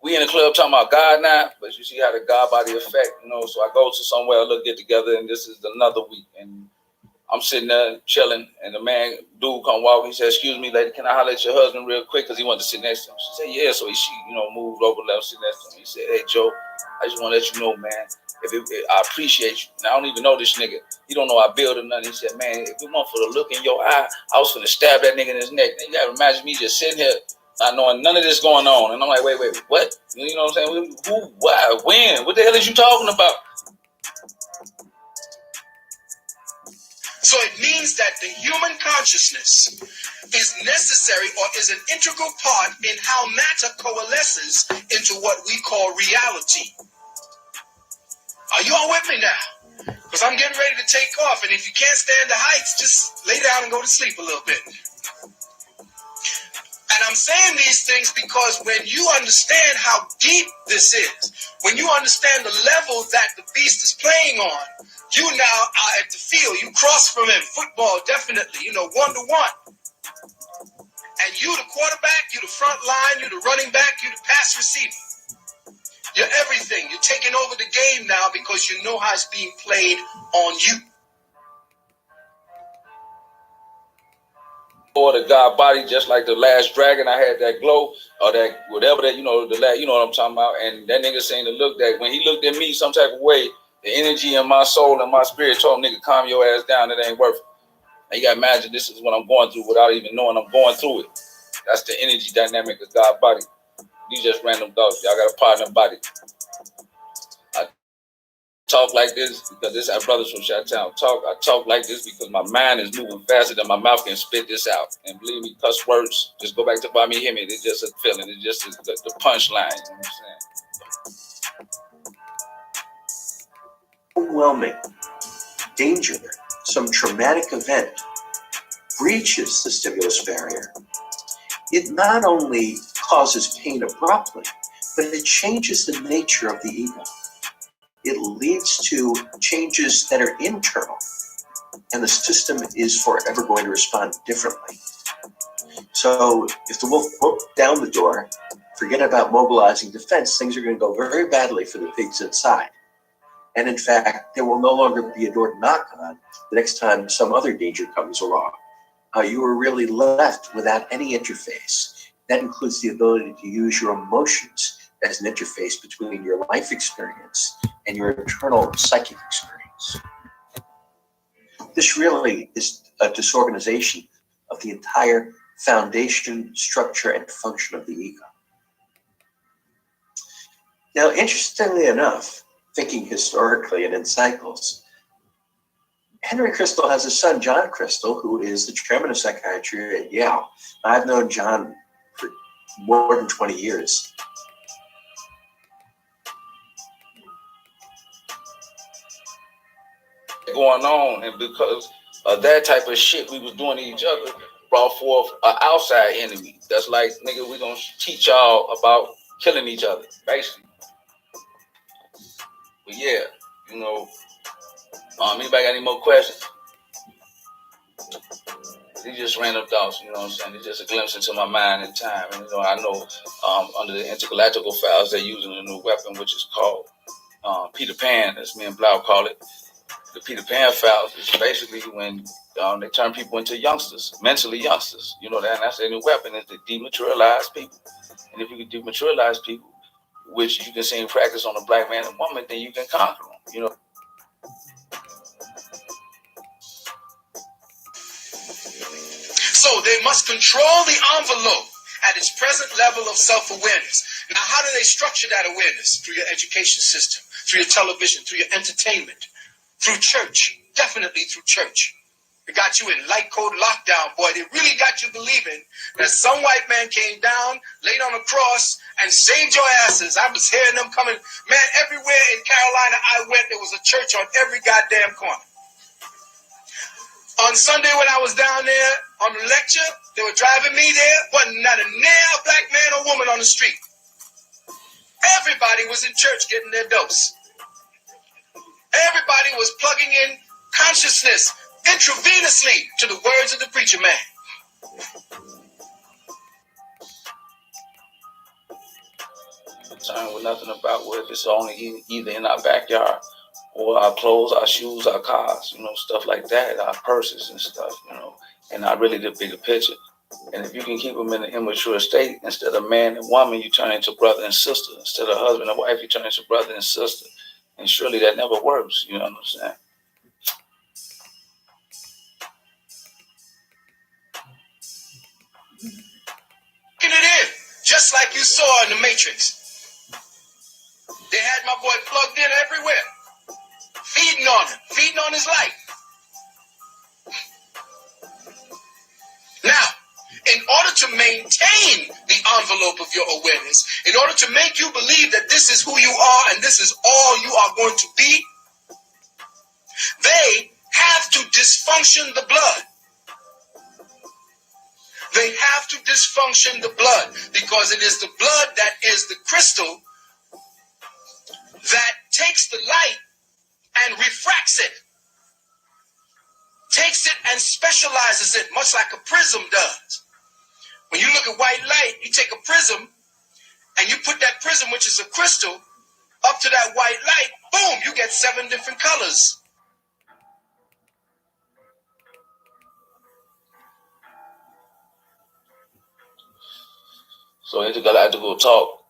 we in the club talking about God now? But you see how the God body effect, you know? So I go to somewhere, a little get together, and this is another week. And I'm sitting there chilling, and the dude come walk. He said, excuse me, lady, can I holler at your husband real quick? Because he wanted to sit next to him. She said, yeah. So she moved over, let him sit next to him. He said, hey, Joe, I just want to let you know, man, I appreciate you. And I don't even know this nigga. He don't know I build or nothing. He said, man, if it weren't for the look in your eye, I was going to stab that nigga in his neck. And you got to imagine me just sitting here not knowing none of this going on. And I'm like, wait, what? You know what I'm saying? Who, why, when? What the hell is you talking about? So it means that the human consciousness is necessary or is an integral part in how matter coalesces into what we call reality. Are you all with me now? Because I'm getting ready to take off, and if you can't stand the heights, just lay down and go to sleep a little bit. And I'm saying these things because when you understand how deep this is, when you understand the level that the beast is playing on, you now are at the field. You cross from him. Football, definitely, 1-to-1. And you the quarterback, you the front line, you the running back, you the pass receiver. You're everything. You're taking over the game now because you know how it's being played on you. Or the God body, just like the last dragon, I had that glow, or that whatever that, the last, you know what I'm talking about. And that nigga saying to look that when he looked at me some type of way, the energy in my soul and my spirit told him, nigga, calm your ass down. It ain't worth it. And you gotta imagine this is what I'm going through without even knowing I'm going through it. That's the energy dynamic of God's body. These just random thoughts. Y'all got a partner body. I talk like this because this our brothers from Chi-Town talk. I talk like this because my mind is moving faster than my mouth can spit this out. And believe me, cuss words, just go back to Buy Me Hear Me. It's just a feeling. It's just the punchline. You know what I'm saying? Overwhelming danger, some traumatic event breaches the stimulus barrier. It not only causes pain abruptly, but it changes the nature of the ego. It leads to changes that are internal, and the system is forever going to respond differently. So if the wolf broke down the door, forget about mobilizing defense, things are going to go very badly for the pigs inside. And in fact, there will no longer be a door to knock on the next time some other danger comes along. You are really left without any interface. That includes the ability to use your emotions as an interface between your life experience and your internal psychic experience. This really is a disorganization of the entire foundation, structure, and function of the ego. Now, interestingly enough, thinking historically and in cycles, Henry Crystal has a son, John Crystal, who is the chairman of psychiatry at Yale. I've known John for more than 20 years. Going on, and because of that type of shit we was doing to each other, brought forth an outside enemy. That's like, nigga, we gonna teach y'all about killing each other, basically. But yeah, you know, anybody got any more questions? These just random thoughts, you know what I'm saying? It's just a glimpse into my mind and time. And, you know, I know under the intergalactical files, they're using a new weapon, which is called Peter Pan, as me and Blau call it. The Peter Pan files is basically when they turn people into youngsters, mentally youngsters. You know, that's their new weapon, is to dematerialize people. And if you can dematerialize people, which you can see in practice on a black man and woman, then you can conquer them, you know. So they must control the envelope at its present level of self-awareness. Now, how do they structure that awareness? Through your education system, through your television, through your entertainment, through church, definitely through church. It got you in light code lockdown, boy. They really got you believing that some white man came down, laid on a cross, and saved your asses. I was hearing them coming. Man, everywhere in Carolina I went, there was a church on every goddamn corner. On Sunday when I was down there on the lecture, they were driving me there. Wasn't not a near a black man or woman on the street. Everybody was in church getting their dose. Everybody was plugging in consciousness intravenously to the words of the preacher man. Concerned with nothing about what if it's only either in our backyard or our clothes, our shoes, our cars, you know, stuff like that, our purses and stuff, you know, and not really the bigger picture. And if you can keep them in an immature state, instead of man and woman, you turn into brother and sister. Instead of husband and wife, you turn into brother and sister. And surely that never works, you know what I'm saying? It in, just like you saw in the Matrix. They had my boy plugged in everywhere, feeding on him, feeding on his life. Now, in order to maintain the envelope of your awareness, in order to make you believe that this is who you are and this is all you are going to be, they have to dysfunction the blood. They have to dysfunction the blood because it is the blood that is the crystal that takes the light and refracts it, takes it and specializes it, much like a prism does. When you look at white light, you take a prism and you put that prism, which is a crystal, up to that white light, boom, you get 7 different colors. So intergalactical talk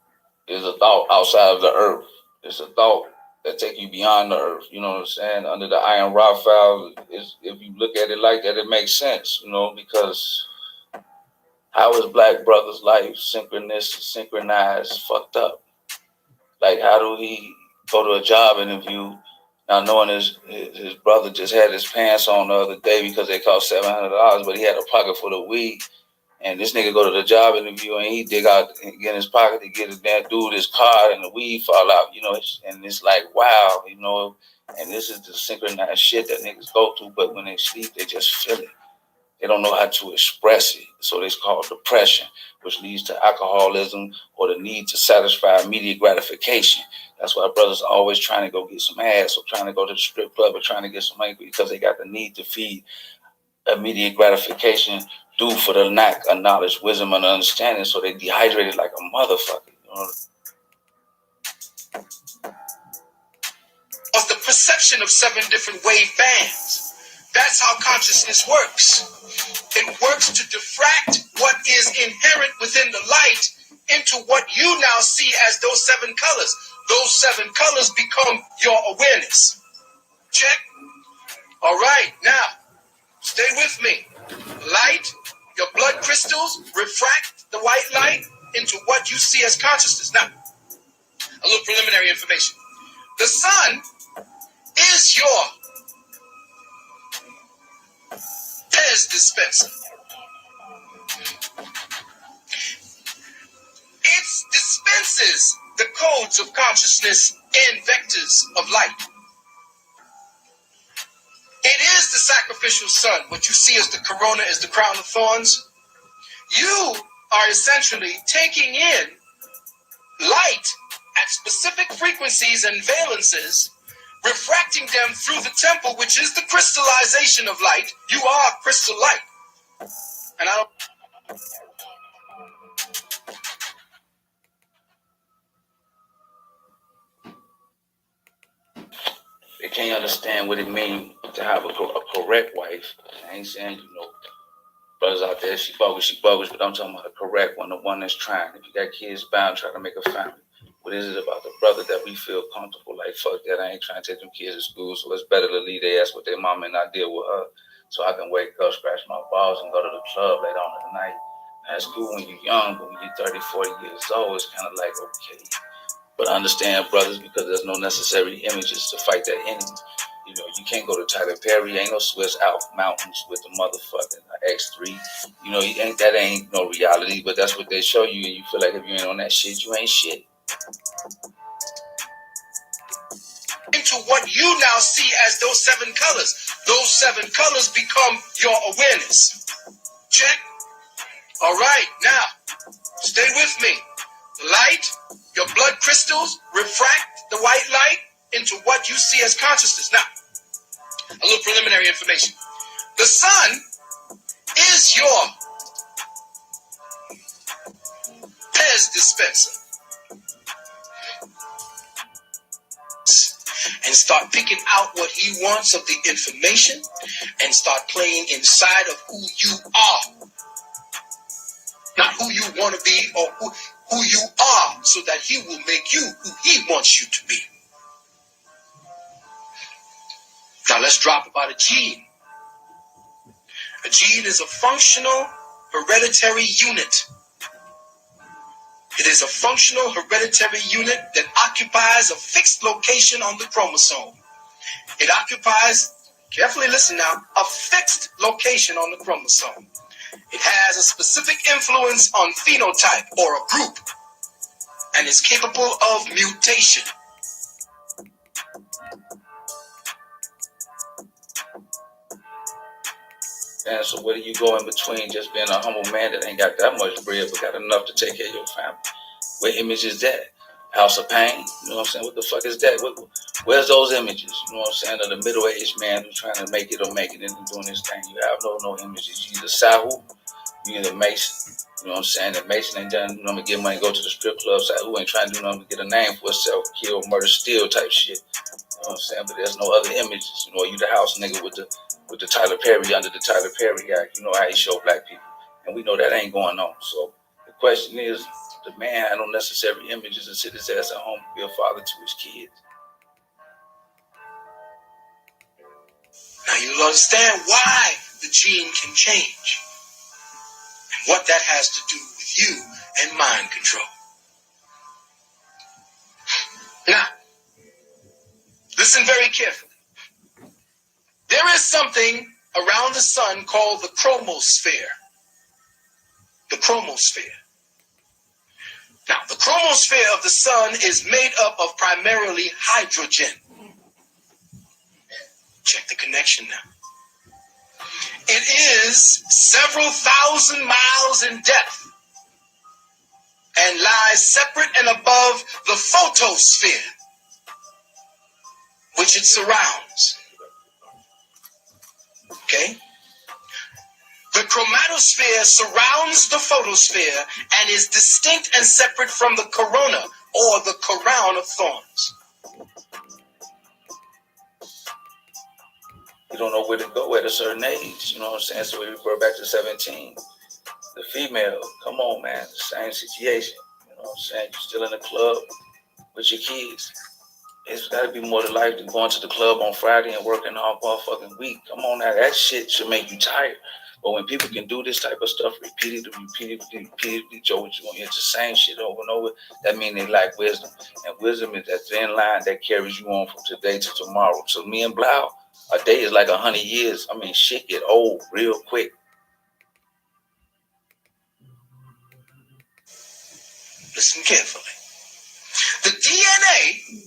is a thought outside of the earth. It's a thought that take you beyond the earth. You know what I'm saying? Under the Iron Rock file, if you look at it like that, it makes sense, you know, because How is Black Brother's life synchronized, fucked up? Like, how do he go to a job interview now knowing his brother just had his pants on the other day because they cost $700, but he had a pocket full of weed, and this nigga go to the job interview and he dig out and get in his pocket to get his that dude his card and the weed fall out, you know, and it's like, wow, you know, and this is the synchronized shit that niggas go through, but when they sleep, they just feel it. They don't know how to express it. So it's called depression, which leads to alcoholism or the need to satisfy immediate gratification. That's why brothers are always trying to go get some ass or trying to go to the strip club or trying to get some money because they got the need to feed immediate gratification due for the lack of knowledge, wisdom, and understanding. So they dehydrated like a motherfucker. You know? Of the perception of 7 different wave bands. That's how consciousness works. It works to diffract what is inherent within the light into what you now see as those 7 colors. Those 7 colors become your awareness. Check? All right, now, stay with me. Light, your blood crystals refract the white light into what you see as consciousness. Now, a little preliminary information. The sun is your Pez dispenser. It dispenses the codes of consciousness in vectors of light. It is the sacrificial sun. What you see as the corona is the crown of thorns. You are essentially taking in light at specific frequencies and valences, refracting them through the temple, which is the crystallization of light. You are crystal light. And I don't... They can't understand what it means to have a correct wife. I ain't saying, you know, brothers out there, she bogus, but I'm talking about the correct one, the one that's trying. If you got kids bound, trying to make a family. What is it about the brother that we feel comfortable? Like, fuck that, I ain't trying to take them kids to school, so it's better to leave their ass with their mom and not deal with her. So I can wake up, scratch my balls, and go to the club later on in the night. That's cool when you're young, but when you're 30, 40 years old, it's kind of like, okay. But I understand, brothers, because there's no necessary images to fight that enemy. You know, you can't go to Tyler Perry. Ain't no Swiss Alps Mountains with the motherfucking X3. You know, that ain't no reality, but that's what they show you, and you feel like if you ain't on that shit, you ain't shit. Into what you now see as those 7 colors. Those 7 colors become your awareness. Check? All right, now, stay with me. Light, your blood crystals refract the white light into what you see as consciousness. Now, a little preliminary information. The sun is your Pez dispenser. And start picking out what he wants of the information and start playing inside of who you are. Not who you want to be or who you are, so that he will make you who he wants you to be. Now let's drop about a gene. A gene is a functional hereditary unit. It is a functional hereditary unit that occupies a fixed location on the chromosome. It occupies, carefully listen now, a fixed location on the chromosome. It has a specific influence on phenotype or a group, and is capable of mutation. And so where do you go in between just being a humble man that ain't got that much bread but got enough to take care of your family? What image is that? House of Pain? You know what I'm saying? What the fuck is that? Where's those images? You know what I'm saying? Of the middle-aged man who's trying to make it or make it and doing his thing. You have no images. You either Sahu, you either Mason. You know what I'm saying? If Mason ain't done, you know, to get money, go to the strip club. Sahu ain't trying to do nothing to get a name for himself, kill, murder, steal type shit. You know what I'm saying? But there's no other images. You know, you the house nigga with the Tyler Perry under the Tyler Perry Act. You know how he show black people. And we know that ain't going on. So the question is, the man had no necessary images and sit his ass at home to be a father to his kids. Now you'll understand why the gene can change. And what that has to do with you and mind control. Now, listen very carefully. There is something around the sun called the chromosphere. The chromosphere. Now, the chromosphere of the sun is made up of primarily hydrogen. Check the connection now. It is several thousand miles in depth and lies separate and above the photosphere, which it surrounds. Okay? The chromatosphere surrounds the photosphere and is distinct and separate from the corona, or the crown of thorns. You don't know where to go at a certain age, you know what I'm saying? So we refer back to 17. The female, come on, man, the same situation. You know what I'm saying? You're still in the club with your kids. It's got to be more to life than going to the club on Friday and working all motherfucking week. Come on now, that shit should make you tired. But when people can do this type of stuff repeatedly, Joe, it's the same shit over and over, that means they lack wisdom. And wisdom is that thin line that carries you on from today to tomorrow. So me and Blau, a day is like 100 years. I mean, shit get old real quick. Listen carefully. The DNA,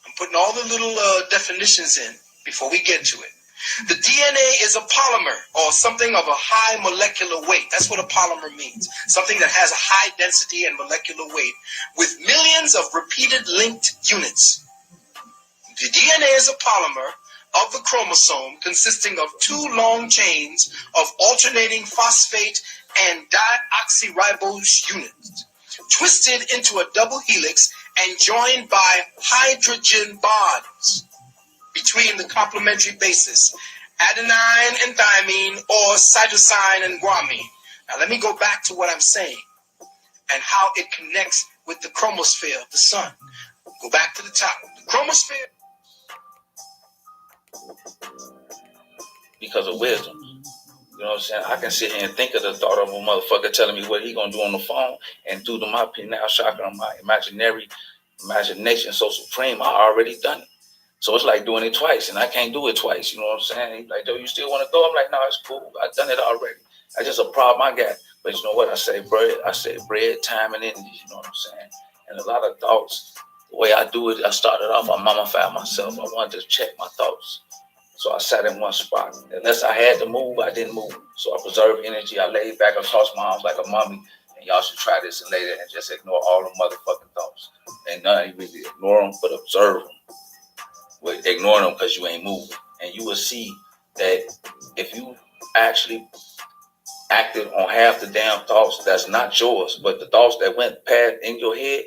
I'm putting all the little definitions in before we get to it. The DNA is a polymer, or something of a high molecular weight. That's what a polymer means. Something that has a high density and molecular weight with millions of repeated linked units. The DNA is a polymer of the chromosome consisting of two long chains of alternating phosphate and deoxyribose units, twisted into a double helix and joined by hydrogen bonds between the complementary bases, adenine and thymine, or cytosine and guanine. Now let me go back to what I'm saying and how it connects with the chromosphere of the sun. Go back to the top. The chromosphere. Because of wisdom. You know what I'm saying? I can sit here and think of the thought of a motherfucker telling me what he gonna do on the phone, and due to my pineal chakra and my imagination so supreme, I already done it. So it's like doing it twice, and I can't do it twice. You know what I'm saying? He's like, "Yo, you still want to go?" I'm like, "No, it's cool. I've done it already. That's just a problem I got." But you know what? I say bread, time, and energy. You know what I'm saying? And a lot of thoughts. The way I do it, I started off, I mummified myself. I wanted to check my thoughts. So I sat in one spot. Unless I had to move, I didn't move. So I preserved energy. I laid back and tossed my arms like a mummy. And y'all should try this and lay there and just ignore all the motherfucking thoughts. And none of you really ignore them, but observe them. Well, ignore them because you ain't moving. And you will see that if you actually acted on half the damn thoughts that's not yours, but the thoughts that went past in your head,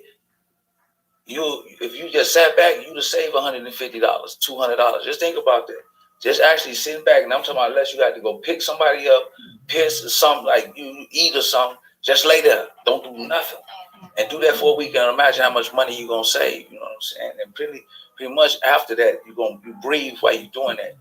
if you just sat back, you'd have saved $150, $200. Just think about that. Just actually sitting back, and I'm talking about unless you had to go pick somebody up, piss or something, like you eat or something, just lay there. Don't do nothing. And do that for a week and imagine how much money you're going to save. You know what I'm saying? And pretty much after that, you breathe while you're doing that.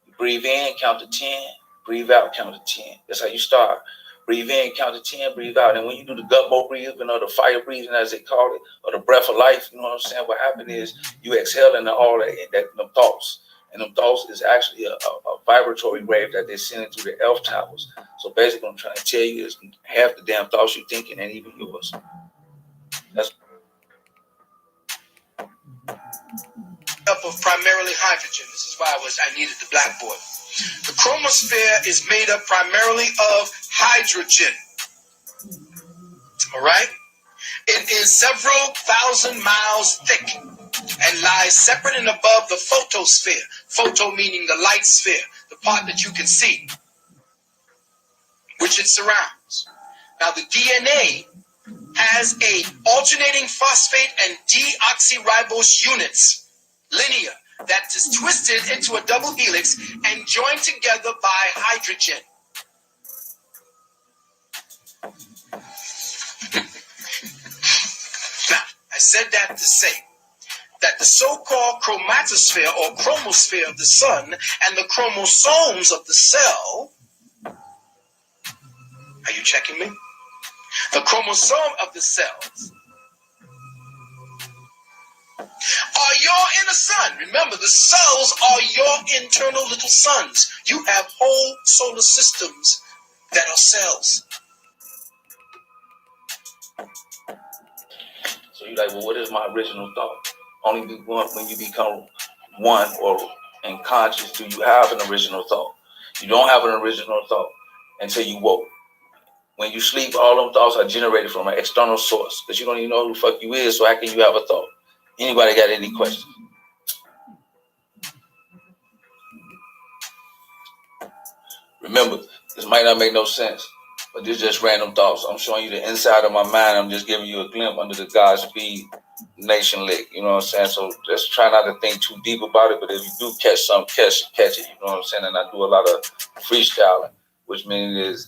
You breathe in, count to 10, breathe out, count to 10. That's how you start. Breathe in, count to 10, breathe out. And when you do the gut bowl breathing or the fire breathing, as they call it, or the breath of life, you know what I'm saying? What happened is you exhale into all them thoughts. And them thoughts is actually a vibratory wave that they're sending through the elf towers. So basically, what I'm trying to tell you is half the damn thoughts you're thinking ain't even yours. That's up of primarily hydrogen. This is why I needed the blackboard. The chromosphere is made up primarily of hydrogen. All right? It is several thousand miles thick and lies separate and above the photosphere. Photo meaning the light sphere, the part that you can see, which it surrounds. Now the DNA has a alternating phosphate and deoxyribose units, linear, that is twisted into a double helix and joined together by hydrogen. Now, I said that to say that the so-called chromatosphere or chromosphere of the sun and the chromosomes of the cell Are you checking me? The chromosome of the cells are your inner sun. Remember, the cells are your internal little suns. You have whole solar systems that are cells. So you're like, well, what is my original thought? Only when you become one or in conscious do you have an original thought. You don't have an original thought until you woke. When you sleep, all them thoughts are generated from an external source because you don't even know who the fuck you is, so how can you have a thought? Anybody got any questions? Remember, this might not make no sense, but this is just random thoughts. I'm showing you the inside of my mind. I'm just giving you a glimpse under the Godspeed Nation lick. You know what I'm saying? So just try not to think too deep about it, but if you do catch something, catch it. You know what I'm saying? And I do a lot of freestyling, which means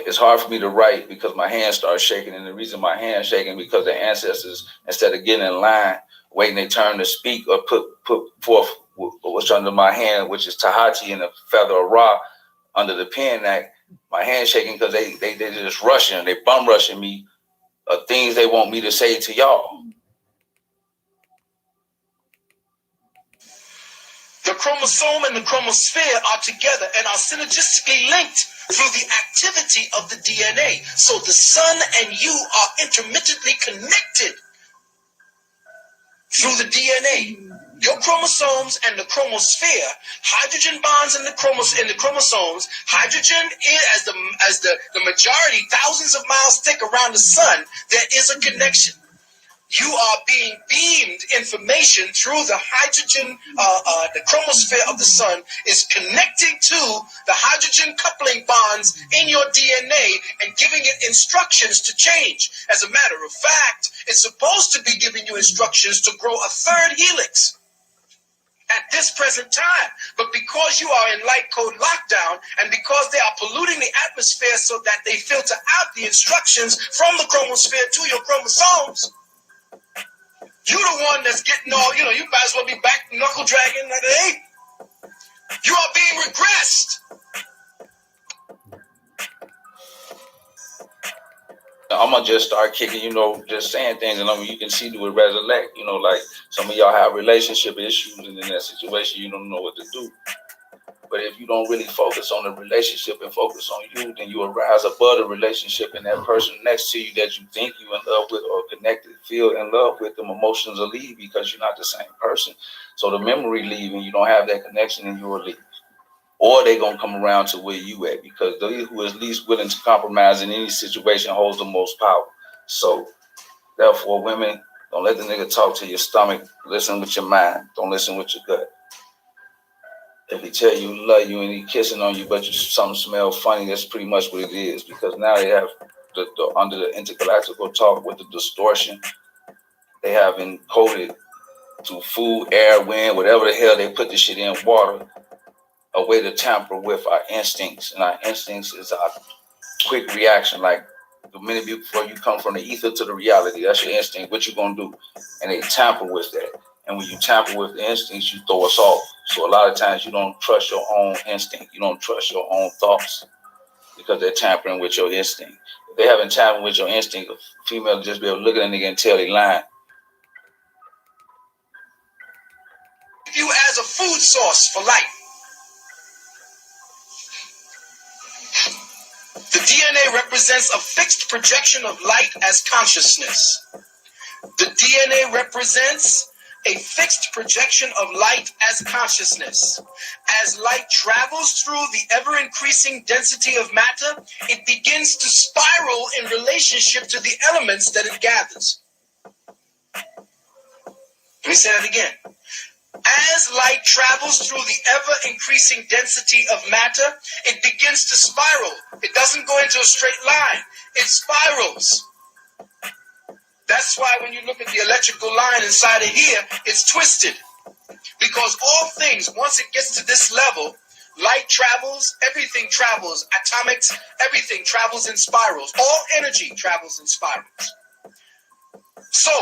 it's hard for me to write because my hands start shaking. And the reason my hands shaking because the ancestors, instead of getting in line, waiting their turn to speak or put forth what's under my hand, which is Tahiti and the feather of Ra under the pen act, my hands shaking because they just rushing, they bum rushing me things they want me to say to y'all. The chromosome and the chromosphere are together and are synergistically linked through the activity of the DNA. So the sun and you are intermittently connected through the DNA. Your chromosomes and the chromosphere, hydrogen bonds in the chromosomes, hydrogen as the majority, thousands of miles thick around the sun, there is a connection. You are being beamed information through the hydrogen, the chromosphere of the sun is connecting to the hydrogen coupling bonds in your DNA and giving it instructions to change. As a matter of fact, it's supposed to be giving you instructions to grow a third helix at this present time. But because you are in light code lockdown and because they are polluting the atmosphere so that they filter out the instructions from the chromosphere to your chromosomes, you the one that's getting all, you might as well be back knuckle dragging like, hey, you are being regressed. I'm going to just start kicking, just saying things, and you can see do it resurrect, like some of y'all have relationship issues, and in that situation, you don't know what to do. But if you don't really focus on the relationship and focus on you, then you will rise above the relationship, and that person next to you that you think you in love with or connected, feel in love with, them emotions will leave because you're not the same person. So the memory leave and you don't have that connection and you will leave. Or they're going to come around to where you at because those who is least willing to compromise in any situation holds the most power. So therefore, women, don't let the nigga talk to your stomach. Listen with your mind. Don't listen with your gut. If he tell you he love you and he kissing on you, but something smell funny, that's pretty much what it is. Because now they have under the intergalactical talk with the distortion, they have encoded to food, air, wind, whatever the hell they put the shit in, water, a way to tamper with our instincts. And our instincts is our quick reaction, like the minute before you come from the ether to the reality, that's your instinct. What you gonna do? And they tamper with that. And when you tamper with the instincts, you throw us off. So a lot of times you don't trust your own instinct. You don't trust your own thoughts because they're tampering with your instinct. If they haven't tampered with your instinct, a female will just be able to look at a nigga and tell they lying. You as a food source for life. The DNA represents a fixed projection of light as consciousness. The DNA represents a fixed projection of light as consciousness. As light travels through the ever-increasing density of matter, it begins to spiral in relationship to the elements that it gathers. Let me say that again. As light travels through the ever-increasing density of matter, it begins to spiral. It doesn't go into a straight line. It spirals. That's why when you look at the electrical line inside of here, it's twisted. Because all things, once it gets to this level, light travels, everything travels, atomics, everything travels in spirals. All energy travels in spirals. So,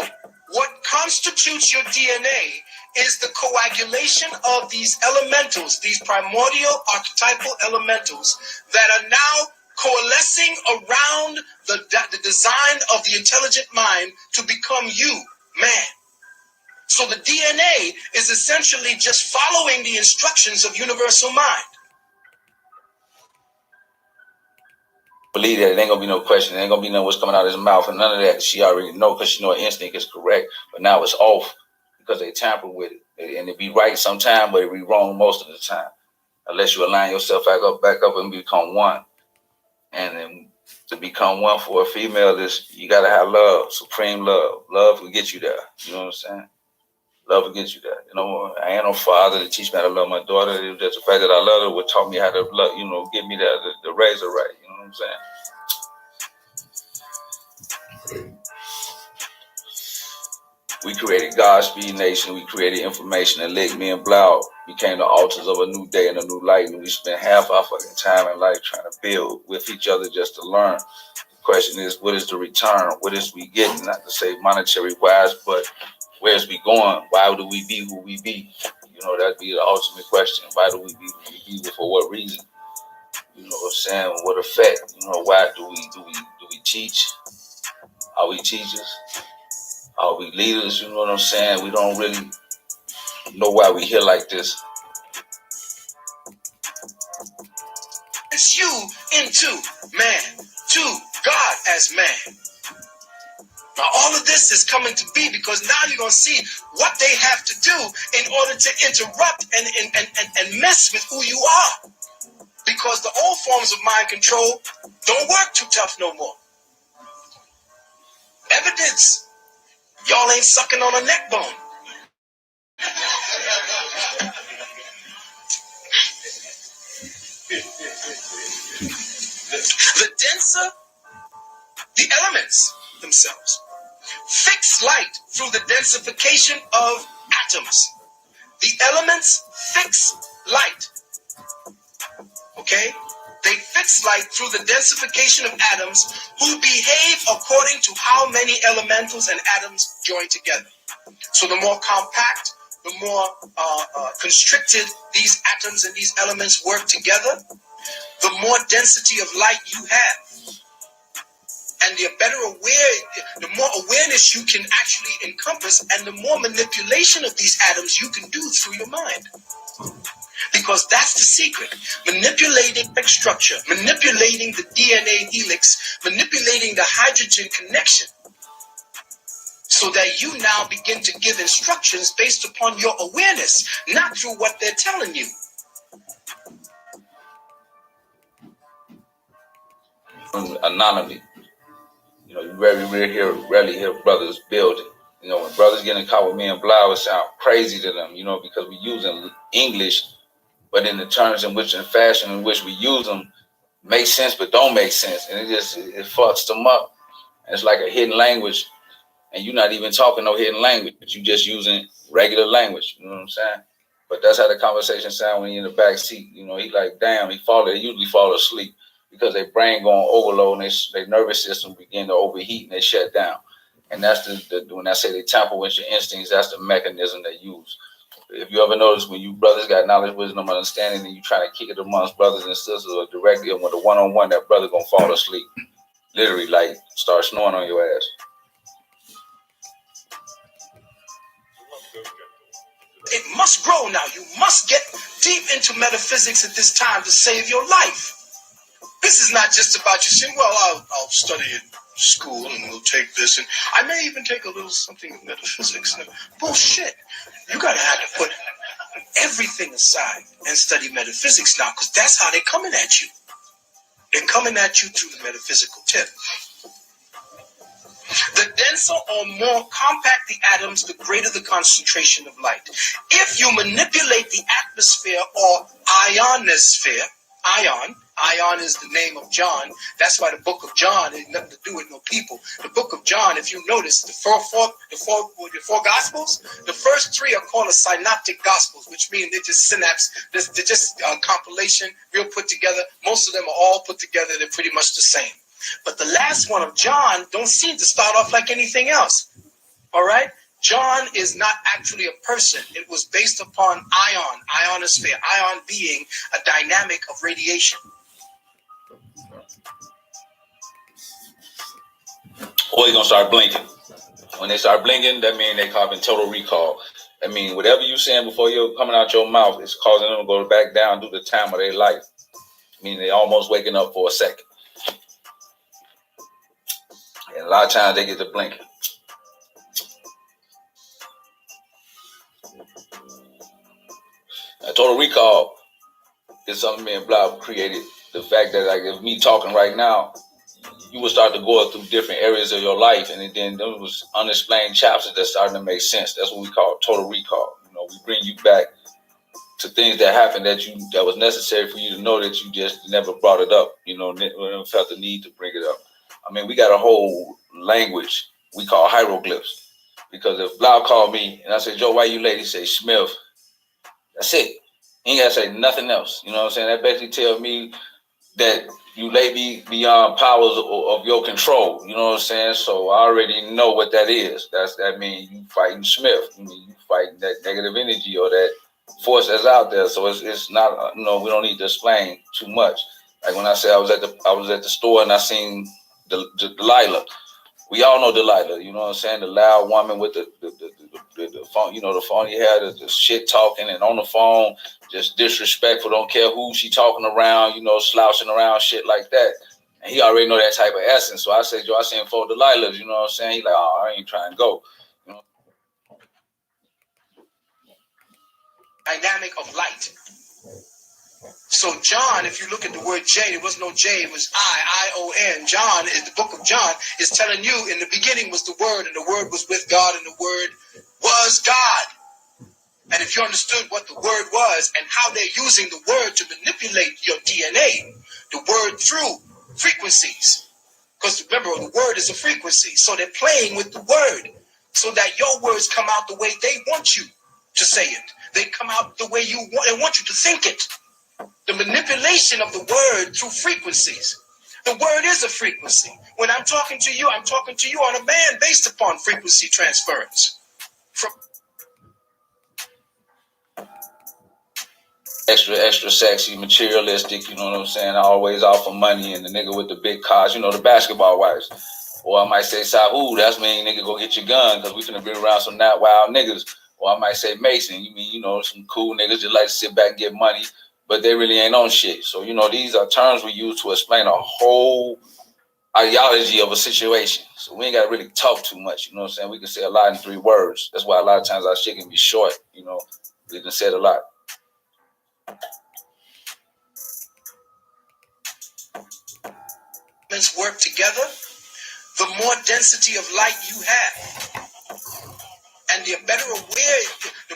what constitutes your DNA is the coagulation of these elementals, these primordial archetypal elementals that are now coalescing around the design of the intelligent mind to become you, man. So the DNA is essentially just following the instructions of universal mind. Believe that it ain't gonna be no question. It ain't gonna be no what's coming out of his mouth and none of that. She already know because she know her instinct is correct. But now it's off because they tamper with it. And it be right sometime, but it be wrong most of the time. Unless you align yourself back up and become one. And then to become one for a female is you gotta have love, supreme love. Love will get you there. You know what I'm saying? Love will get you there. You know, I ain't no father to teach me how to love my daughter. It was just the fact that I love her would taught me how to love, you know, give me that the razor right. You know what I'm saying? We created Godspeed Nation. We created Information and Lick. Me and Blau became the altars of a new day and a new light. And we spent half our fucking time in life trying to build with each other just to learn. The question is, what is the return? What is we getting? Not to say monetary wise, but where's we going? Why do we be who we be? You know, that'd be the ultimate question. Why do we be who we be? For what reason? You know what I'm saying? What effect? You know, why do we teach? Are we teachers? Are we leaders? You know what I'm saying? We don't really know why we here like this. It's you into man, to God as man. Now all of this is coming to be because now you're going to see what they have to do in order to interrupt and mess with who you are. Because the old forms of mind control don't work too tough no more. Evidence. Y'all ain't sucking on a neck bone. The denser the elements themselves fix light through the densification of atoms. The elements fix light. Okay? They fix light through the densification of atoms who behave according to how many elementals and atoms join together. So the more compact, the more constricted these atoms and these elements work together, the more density of light you have. And the more awareness you can actually encompass, and the more manipulation of these atoms you can do through your mind. Because that's the secret. Manipulating the structure, manipulating the DNA helix, manipulating the hydrogen connection. So that you now begin to give instructions based upon your awareness, not through what they're telling you. Anonymity. You know, you rarely hear brothers building. You know, when brothers get in caught with me and Blau, it sound crazy to them, you know, because we using English, but in the terms in which and fashion in which we use them, make sense but don't make sense. And it fucks them up. And it's like a hidden language, and you're not even talking no hidden language, but you just using regular language. You know what I'm saying? But that's how the conversation sound when you're in the back seat. You know, he like, damn, they usually fall asleep because their brain going overload and their nervous system begin to overheat and they shut down. And that's when I say they tamper with your instincts, that's the mechanism they use. If you ever notice when you brothers got knowledge, wisdom, understanding, and you try to kick it amongst brothers and sisters or directly with a one-on-one, that brother gonna fall asleep. Literally, like, start snoring on your ass. It must grow now. You must get deep into metaphysics at this time to save your life. This is not just about you saying, well, I'll study in school and we'll take this, and I may even take a little something of metaphysics. Bullshit. You gotta have to put everything aside and study metaphysics now, because that's how they're coming at you. They're coming at you through the metaphysical tip. The denser or more compact the atoms, the greater the concentration of light. If you manipulate the atmosphere or ionosphere, Ion is the name of John. That's why the book of John has nothing to do with no people. The book of John, if you notice, the four gospels, the first three are called the synoptic gospels, which means they're just they're just compilation, real put together. Most of them are all put together. They're pretty much the same. But the last one of John don't seem to start off like anything else. All right? John is not actually a person. It was based upon ionosphere, ion being a dynamic of radiation. Or you're gonna start blinking. When they start blinking, that means they causing total recall. I mean, whatever you're saying before you're coming out your mouth is causing them to go back down through the time of their life. I mean, they almost waking up for a second. And a lot of times they get to blinking. Now, total recall is something me and Blob created. The fact that, like, if me talking right now, you would start to go through different areas of your life, and then there was unexplained chapters that started to make sense. That's what we call total recall. You know, we bring you back to things that happened that was necessary for you to know that you just never brought it up. You know, never felt the need to bring it up. I mean, we got a whole language we call hieroglyphs. Because if Blau called me and I said, Joe, why you late? He say, Smith. That's it. He ain't got to say nothing else. You know what I'm saying? That basically tells me that you lay beyond powers of your control. You know what I'm saying? So I already know what that is. That means you fighting Smith. I mean, you fighting that negative energy or that force that's out there. So it's not, we don't need to explain too much. Like when I said I was at the store and I seen Delilah. We all know Delilah, you know what I'm saying? The loud woman with the phone, the phony hair, the shit talking and on the phone, just disrespectful, don't care who she talking around, slouching around, shit like that. And he already know that type of essence. So I said, Joe, I seen 4 Delilahs, you know what I'm saying? He like, oh, I ain't trying to go. Dynamic of light. So John, if you look at the word J, there was no J, it was I-O-N. John, is the book of John, is telling you in the beginning was the Word, and the Word was with God, and the Word was God. And if you understood what the Word was and how they're using the Word to manipulate your DNA, the Word through frequencies. Because remember, the Word is a frequency. So they're playing with the Word so that your words come out the way they want you to say it. They come out the way they want you to think it. The manipulation of the word through frequencies. The word is a frequency. When I'm talking to you on a band based upon frequency transference. Extra sexy, materialistic, you know what I'm saying? Always out for money, and the nigga with the big cars, the basketball wives. Or I might say, Sahu, that's mean nigga go get your gun, because we finna bring around some not wild niggas. Or I might say Mason, you mean, some cool niggas just like to sit back and get money, but they really ain't on shit. So, these are terms we use to explain a whole ideology of a situation. So we ain't got to really talk too much, you know what I'm saying? We can say a lot in 3 words. That's why a lot of times our shit can be short, we done said a lot. Work together, the more density of light you have. And the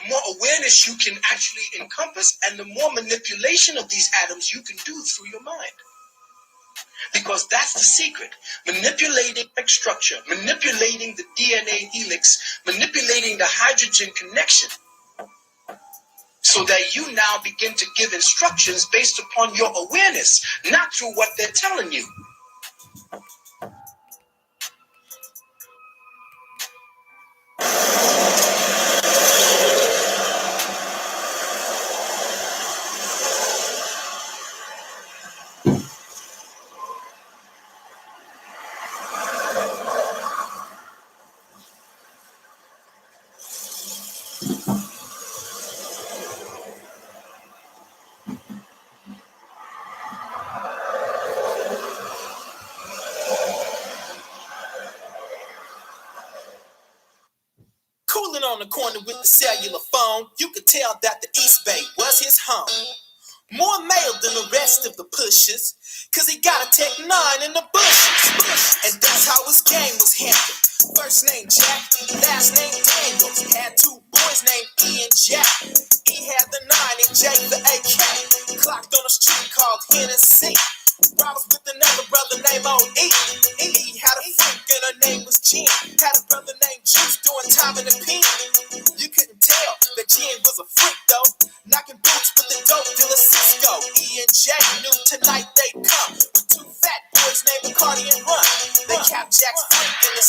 more awareness you can actually encompass, and the more manipulation of these atoms you can do through your mind. Because that's the secret. Manipulating structure, manipulating the DNA helix, manipulating the hydrogen connection. So that you now begin to give instructions based upon your awareness, not through what they're telling you. Cooling on the corner with the cellular phone, you could tell that the East Bay was his home. More male than the rest of the pushers, cause he got a Tech 9 in the bushes. And that's how his game was handled. First name Jack, last name Daniels. Had 2 boys named E and Jack. E had the 9 and Jake the AK. Clocked on a street called Hennessy. I was with another brother named O.E. E had a freak and her name was Jen. Had a brother named Juice doing time in the pen. You couldn't tell that Jen was a freak though. Knocking boots with the dope dealer Cisco. E and J knew tonight they'd come with 2 fat boys named Cardi and Run. They capped Jack's freak in the